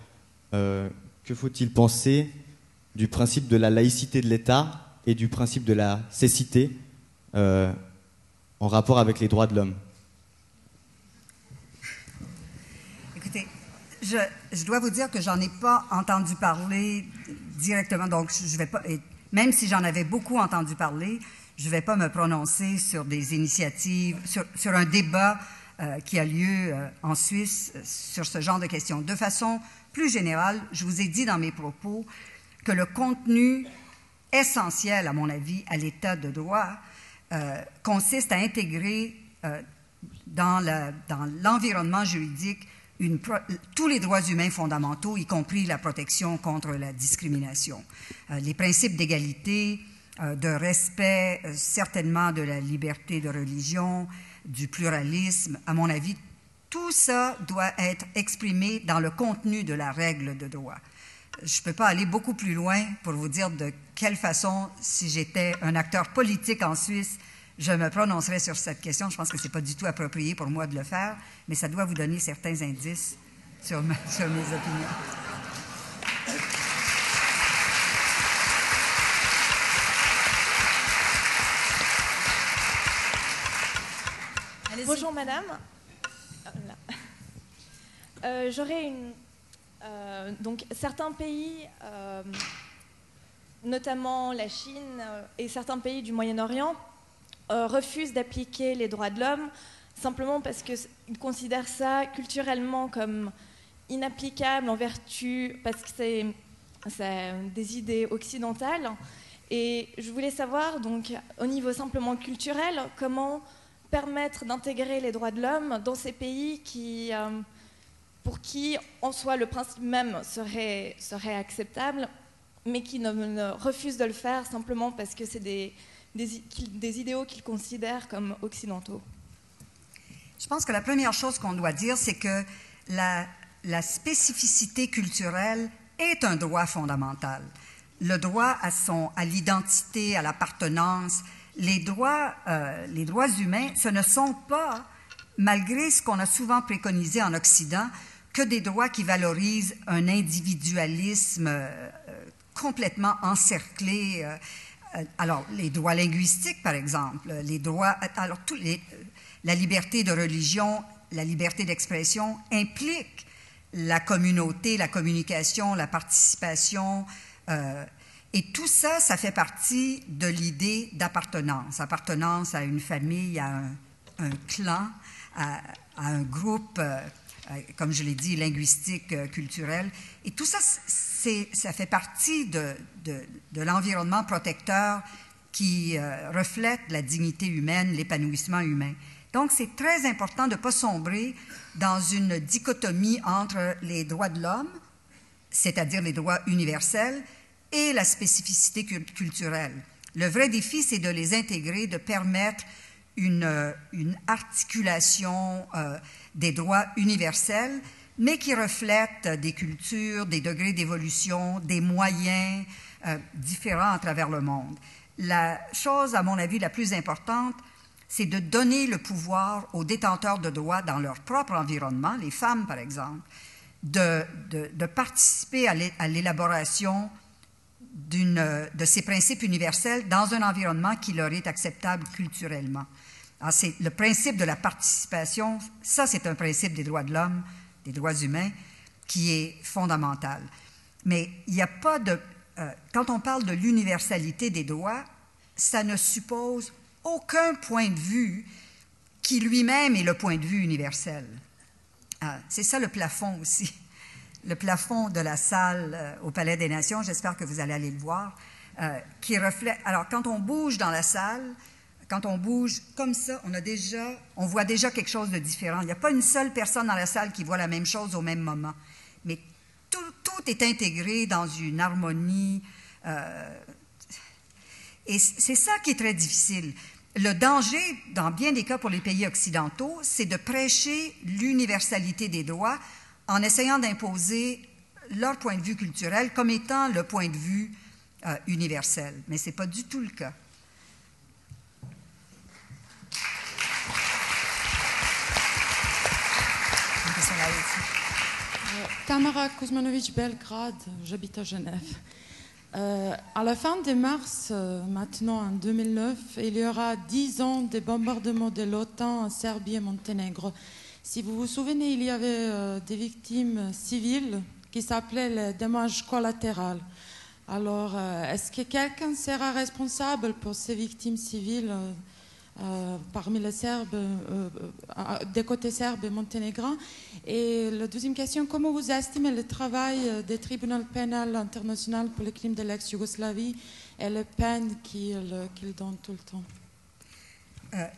que faut-il penser du principe de la laïcité de l'État et du principe de la cécité en rapport avec les droits de l'homme? Écoutez, je dois vous dire que j'en ai pas entendu parler directement, donc je vais pas, même si j'en avais beaucoup entendu parler, je ne vais pas me prononcer sur des initiatives, sur un débat qui a lieu en Suisse sur ce genre de questions. De façon plus générale, je vous ai dit dans mes propos que le contenu essentiel, à mon avis, à l'état de droit consiste à intégrer dans l'environnement juridique tous les droits humains fondamentaux, y compris la protection contre la discrimination. Les principes d'égalité, de respect, certainement de la liberté de religion, du pluralisme, à mon avis, tout ça doit être exprimé dans le contenu de la règle de droit. Je ne peux pas aller beaucoup plus loin pour vous dire de quelle façon, si j'étais un acteur politique en Suisse, je me prononcerais sur cette question. Je pense que ce n'est pas du tout approprié pour moi de le faire, mais ça doit vous donner certains indices sur mes opinions. Bonjour madame. J'aurais une... donc certains pays, notamment la Chine et certains pays du Moyen-Orient, refusent d'appliquer les droits de l'homme simplement parce qu'ils considèrent ça culturellement comme inapplicable en vertu, parce que c'est des idées occidentales. Et je voulais savoir, donc, au niveau simplement culturel, comment permettre d'intégrer les droits de l'homme dans ces pays qui, pour qui, en soi, le principe même serait acceptable, mais qui ne refusent de le faire simplement parce que c'est des idéaux qu'ils considèrent comme occidentaux. Je pense que la première chose qu'on doit dire, c'est que la spécificité culturelle est un droit fondamental. Le droit à l'identité, à l'appartenance, les droits humains, ce ne sont pas, malgré ce qu'on a souvent préconisé en Occident, que des droits qui valorisent un individualisme complètement encerclé. Alors, les droits linguistiques, par exemple, la liberté de religion, la liberté d'expression impliquent la communauté, la communication, la participation, et tout ça, ça fait partie de l'idée d'appartenance. Appartenance à une famille, à un clan, à un groupe, comme je l'ai dit, linguistique, culturel. Et tout ça, ça fait partie de l'environnement protecteur qui reflète la dignité humaine, l'épanouissement humain. Donc, c'est très important de ne pas sombrer dans une dichotomie entre les droits de l'homme, c'est-à-dire les droits universels, et la spécificité culturelle. Le vrai défi, c'est de les intégrer, de permettre une articulation des droits universels, mais qui reflètent des cultures, des degrés d'évolution, des moyens différents à travers le monde. La chose, à mon avis, la plus importante, c'est de donner le pouvoir aux détenteurs de droits dans leur propre environnement, les femmes par exemple, de participer à l'élaboration de ces principes universels dans un environnement qui leur est acceptable culturellement. Alors, c'est le principe de la participation, ça c'est un principe des droits de l'homme, des droits humains, qui est fondamentale. Mais il n'y a pas de... quand on parle de l'universalité des droits, ça ne suppose aucun point de vue qui lui-même est le point de vue universel. C'est ça le plafond aussi. Le plafond de la salle au Palais des Nations, j'espère que vous allez aller le voir, qui reflète... Alors, quand on bouge dans la salle, quand on bouge comme ça, on voit déjà quelque chose de différent. Il n'y a pas une seule personne dans la salle qui voit la même chose au même moment. Mais tout est intégré dans une harmonie. Et c'est ça qui est très difficile. Le danger, dans bien des cas pour les pays occidentaux, c'est de prêcher l'universalité des droits en essayant d'imposer leur point de vue culturel comme étant le point de vue universel. Mais ce n'est pas du tout le cas. Tamara Kuzmanovic, Belgrade, j'habite à Genève. À la fin de mars, maintenant en 2009, il y aura 10 ans de bombardements de l'OTAN en Serbie et Monténégro. Si vous vous souvenez, il y avait des victimes civiles qui s'appelaient les dommages collatéraux. Alors, est-ce que quelqu'un sera responsable pour ces victimes civiles parmi les Serbes, des côtés serbes et monténégrins? Et la deuxième question, comment vous estimez le travail du tribunal pénal international pour les crimes de l'ex-Yougoslavie et les peines qu'il donne tout le temps?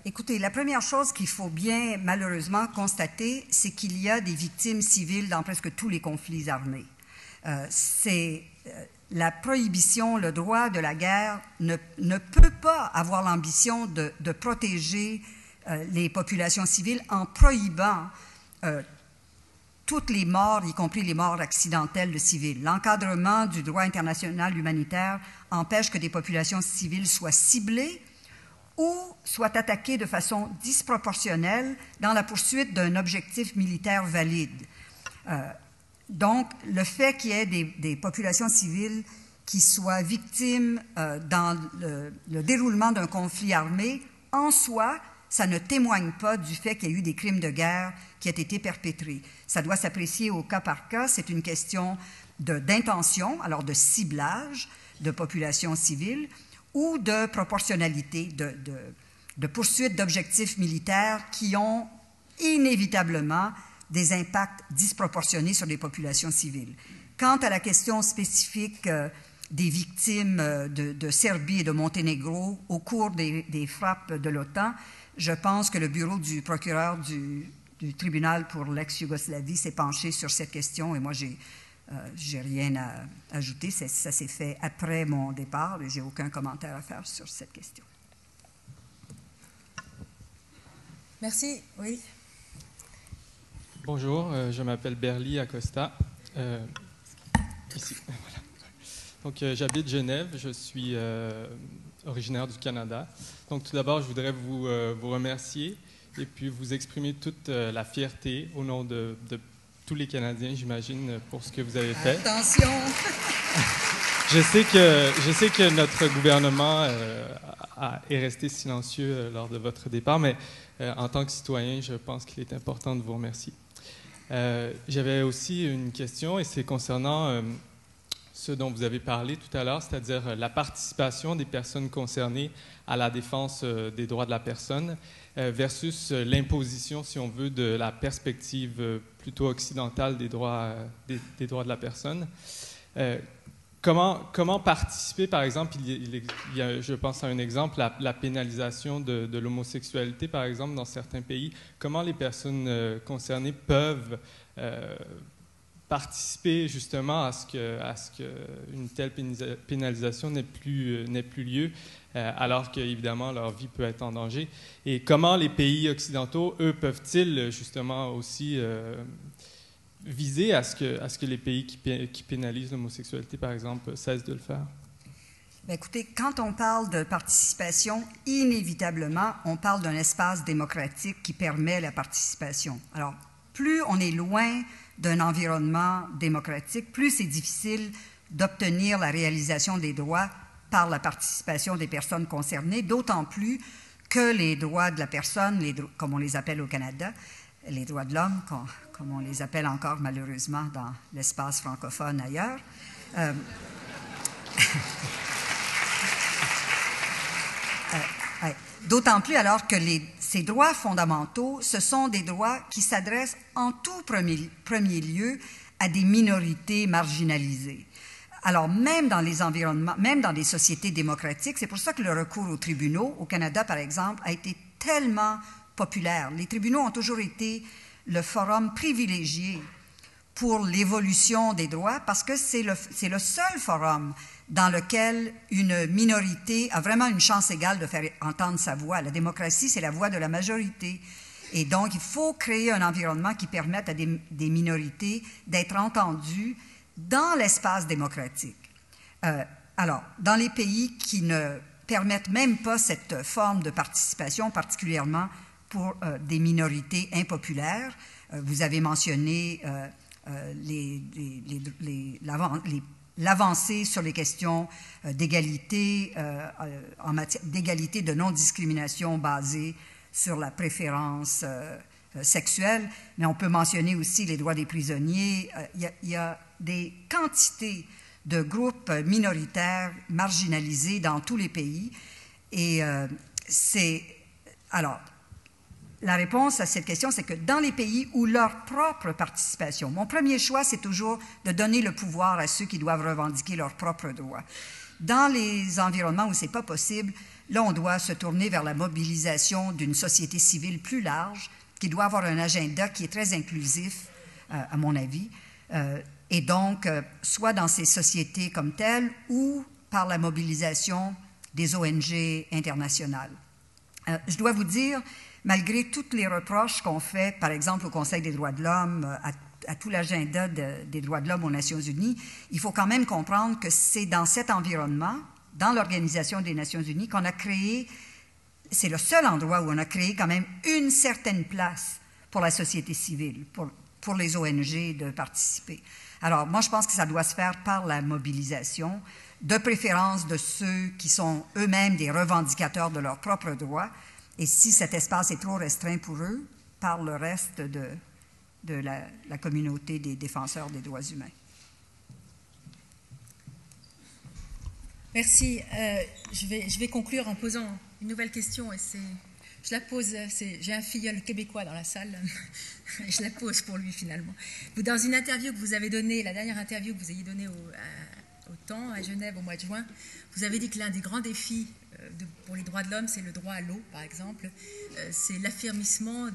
Écoutez, la première chose qu'il faut bien malheureusement constater, c'est qu'il y a des victimes civiles dans presque tous les conflits armés. La prohibition, le droit de la guerre ne peut pas avoir l'ambition de protéger les populations civiles en prohibant toutes les morts, y compris les morts accidentelles de civils. L'encadrement du droit international humanitaire empêche que des populations civiles soient ciblées ou soient attaquées de façon disproportionnelle dans la poursuite d'un objectif militaire valide. Donc, le fait qu'il y ait des populations civiles qui soient victimes dans le déroulement d'un conflit armé, en soi, ça ne témoigne pas du fait qu'il y a eu des crimes de guerre qui aient été perpétrés. Ça doit s'apprécier au cas par cas. C'est une question d'intention, alors de ciblage de populations civiles, ou de proportionnalité, de poursuite d'objectifs militaires qui ont inévitablement des impacts disproportionnés sur les populations civiles. Quant à la question spécifique des victimes de Serbie et de Monténégro au cours des frappes de l'OTAN, je pense que le bureau du procureur du tribunal pour l'ex-Yougoslavie s'est penché sur cette question et moi, j'ai rien à ajouter. Ça s'est fait après mon départ et j'ai aucun commentaire à faire sur cette question. Merci. Oui. Bonjour, je m'appelle Berly Acosta. Ici, voilà. Donc, j'habite Genève, je suis originaire du Canada. Donc, tout d'abord, je voudrais vous remercier et puis vous exprimer toute la fierté au nom de tous les Canadiens, j'imagine, pour ce que vous avez fait. Attention! Je sais que notre gouvernement est resté silencieux lors de votre départ, mais en tant que citoyen, je pense qu'il est important de vous remercier. J'avais aussi une question, et c'est concernant ce dont vous avez parlé tout à l'heure, c'est-à-dire la participation des personnes concernées à la défense des droits de la personne versus l'imposition, si on veut, de la perspective plutôt occidentale des droits de la personne. Comment participer, par exemple, il y a, je pense à un exemple, la pénalisation de l'homosexualité, par exemple, dans certains pays. Comment les personnes concernées peuvent participer justement à ce qu'une telle pénalisation n'ait plus lieu, alors qu'évidemment leur vie peut être en danger. Et comment les pays occidentaux, eux, peuvent-ils justement aussi viser à ce que les pays qui pénalisent l'homosexualité, par exemple, cessent de le faire? Bien, écoutez, quand on parle de participation, inévitablement, on parle d'un espace démocratique qui permet la participation. Alors, plus on est loin d'un environnement démocratique, plus c'est difficile d'obtenir la réalisation des droits par la participation des personnes concernées, d'autant plus que les droits de la personne, comme on les appelle au Canada, les droits de l'homme, comme on les appelle encore malheureusement dans l'espace francophone ailleurs. D'autant plus alors que ces droits fondamentaux, ce sont des droits qui s'adressent en tout premier lieu à des minorités marginalisées. Alors, même dans les environnements, même dans des sociétés démocratiques, c'est pour ça que le recours aux tribunaux, au Canada par exemple, a été tellement populaire. Les tribunaux ont toujours été le forum privilégié pour l'évolution des droits parce que c'est le seul forum dans lequel une minorité a vraiment une chance égale de faire entendre sa voix. La démocratie, c'est la voix de la majorité. Et donc, il faut créer un environnement qui permette à des minorités d'être entendues dans l'espace démocratique. Alors, dans les pays qui ne permettent même pas cette forme de participation, particulièrement pour des minorités impopulaires, vous avez mentionné l'avancée sur les questions d'égalité, en matière d'égalité de non-discrimination basée sur la préférence sexuelle, mais on peut mentionner aussi les droits des prisonniers. Il y a des quantités de groupes minoritaires marginalisés dans tous les pays. Et alors, la réponse à cette question, c'est que dans les pays où leur propre participation, mon premier choix, c'est toujours de donner le pouvoir à ceux qui doivent revendiquer leurs propres droits. Dans les environnements où ce n'est pas possible, là, on doit se tourner vers la mobilisation d'une société civile plus large, qui doit avoir un agenda qui est très inclusif, à mon avis, et donc, soit dans ces sociétés comme telles ou par la mobilisation des ONG internationales. Je dois vous dire, malgré tous les reproches qu'on fait, par exemple, au Conseil des droits de l'homme, à tout l'agenda des droits de l'homme aux Nations unies, il faut quand même comprendre que c'est dans cet environnement, dans l'Organisation des Nations unies, qu'on a créé, c'est le seul endroit où on a créé quand même une certaine place pour la société civile, pour les ONG de participer. Alors, moi, je pense que ça doit se faire par la mobilisation, de préférence de ceux qui sont eux-mêmes des revendicateurs de leurs propres droits, et si cet espace est trop restreint pour eux, par le reste de la communauté des défenseurs des droits humains. Merci. Je vais conclure en posant une nouvelle question. Et je la pose, j'ai un filleul québécois dans la salle. Je la pose pour lui finalement. Dans une interview que vous avez donnée, la dernière interview que vous avez donnée au Temps, à Genève, au mois de juin, vous avez dit que l'un des grands défis pour les droits de l'homme, c'est le droit à l'eau, par exemple. C'est l'affirmissement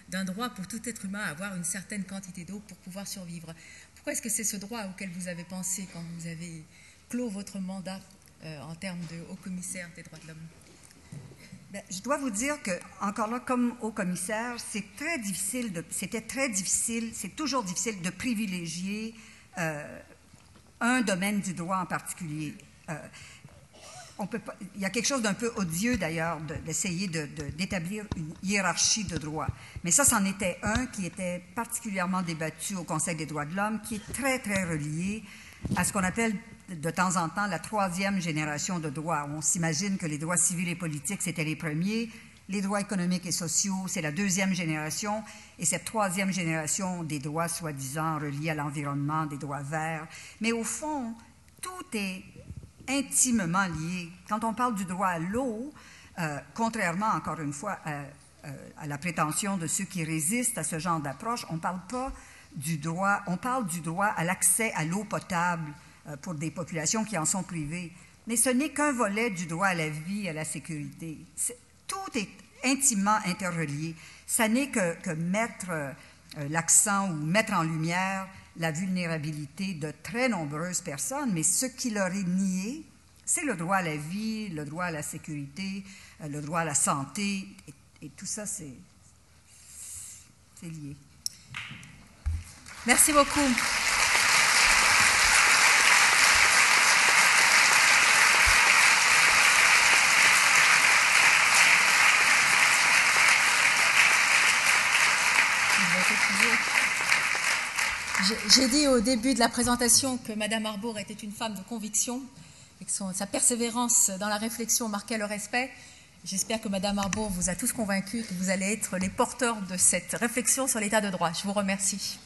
d'un droit pour tout être humain à avoir une certaine quantité d'eau pour pouvoir survivre. Pourquoi est-ce que c'est ce droit auquel vous avez pensé quand vous avez clos votre mandat en termes de haut-commissaire des droits de l'homme? Je dois vous dire que, encore là, comme haut-commissaire, c'était très difficile, c'est toujours difficile de privilégier un domaine du droit en particulier. Il y a quelque chose d'un peu odieux, d'ailleurs, d'essayer d'établir une hiérarchie de droits. Mais ça, c'en était un qui était particulièrement débattu au Conseil des droits de l'homme, qui est très, très relié à ce qu'on appelle de temps en temps la troisième génération de droits. On s'imagine que les droits civils et politiques, c'était les premiers. Les droits économiques et sociaux, c'est la deuxième génération. Et cette troisième génération des droits, soi-disant, reliés à l'environnement, des droits verts. Mais au fond, tout est intimement lié. Quand on parle du droit à l'eau, contrairement, encore une fois, à la prétention de ceux qui résistent à ce genre d'approche, on parle pas du droit, on parle du droit à l'accès à l'eau potable pour des populations qui en sont privées. Mais ce n'est qu'un volet du droit à la vie et à la sécurité. Tout est intimement interrelié. Ça n'est que mettre l'accent ou mettre en lumière la vulnérabilité de très nombreuses personnes, mais ce qui leur est nié, c'est le droit à la vie, le droit à la sécurité, le droit à la santé, et tout ça, c'est lié. Merci beaucoup. J'ai dit au début de la présentation que Mme Arbour était une femme de conviction et que sa persévérance dans la réflexion marquait le respect. J'espère que Mme Arbour vous a tous convaincus que vous allez être les porteurs de cette réflexion sur l'état de droit. Je vous remercie.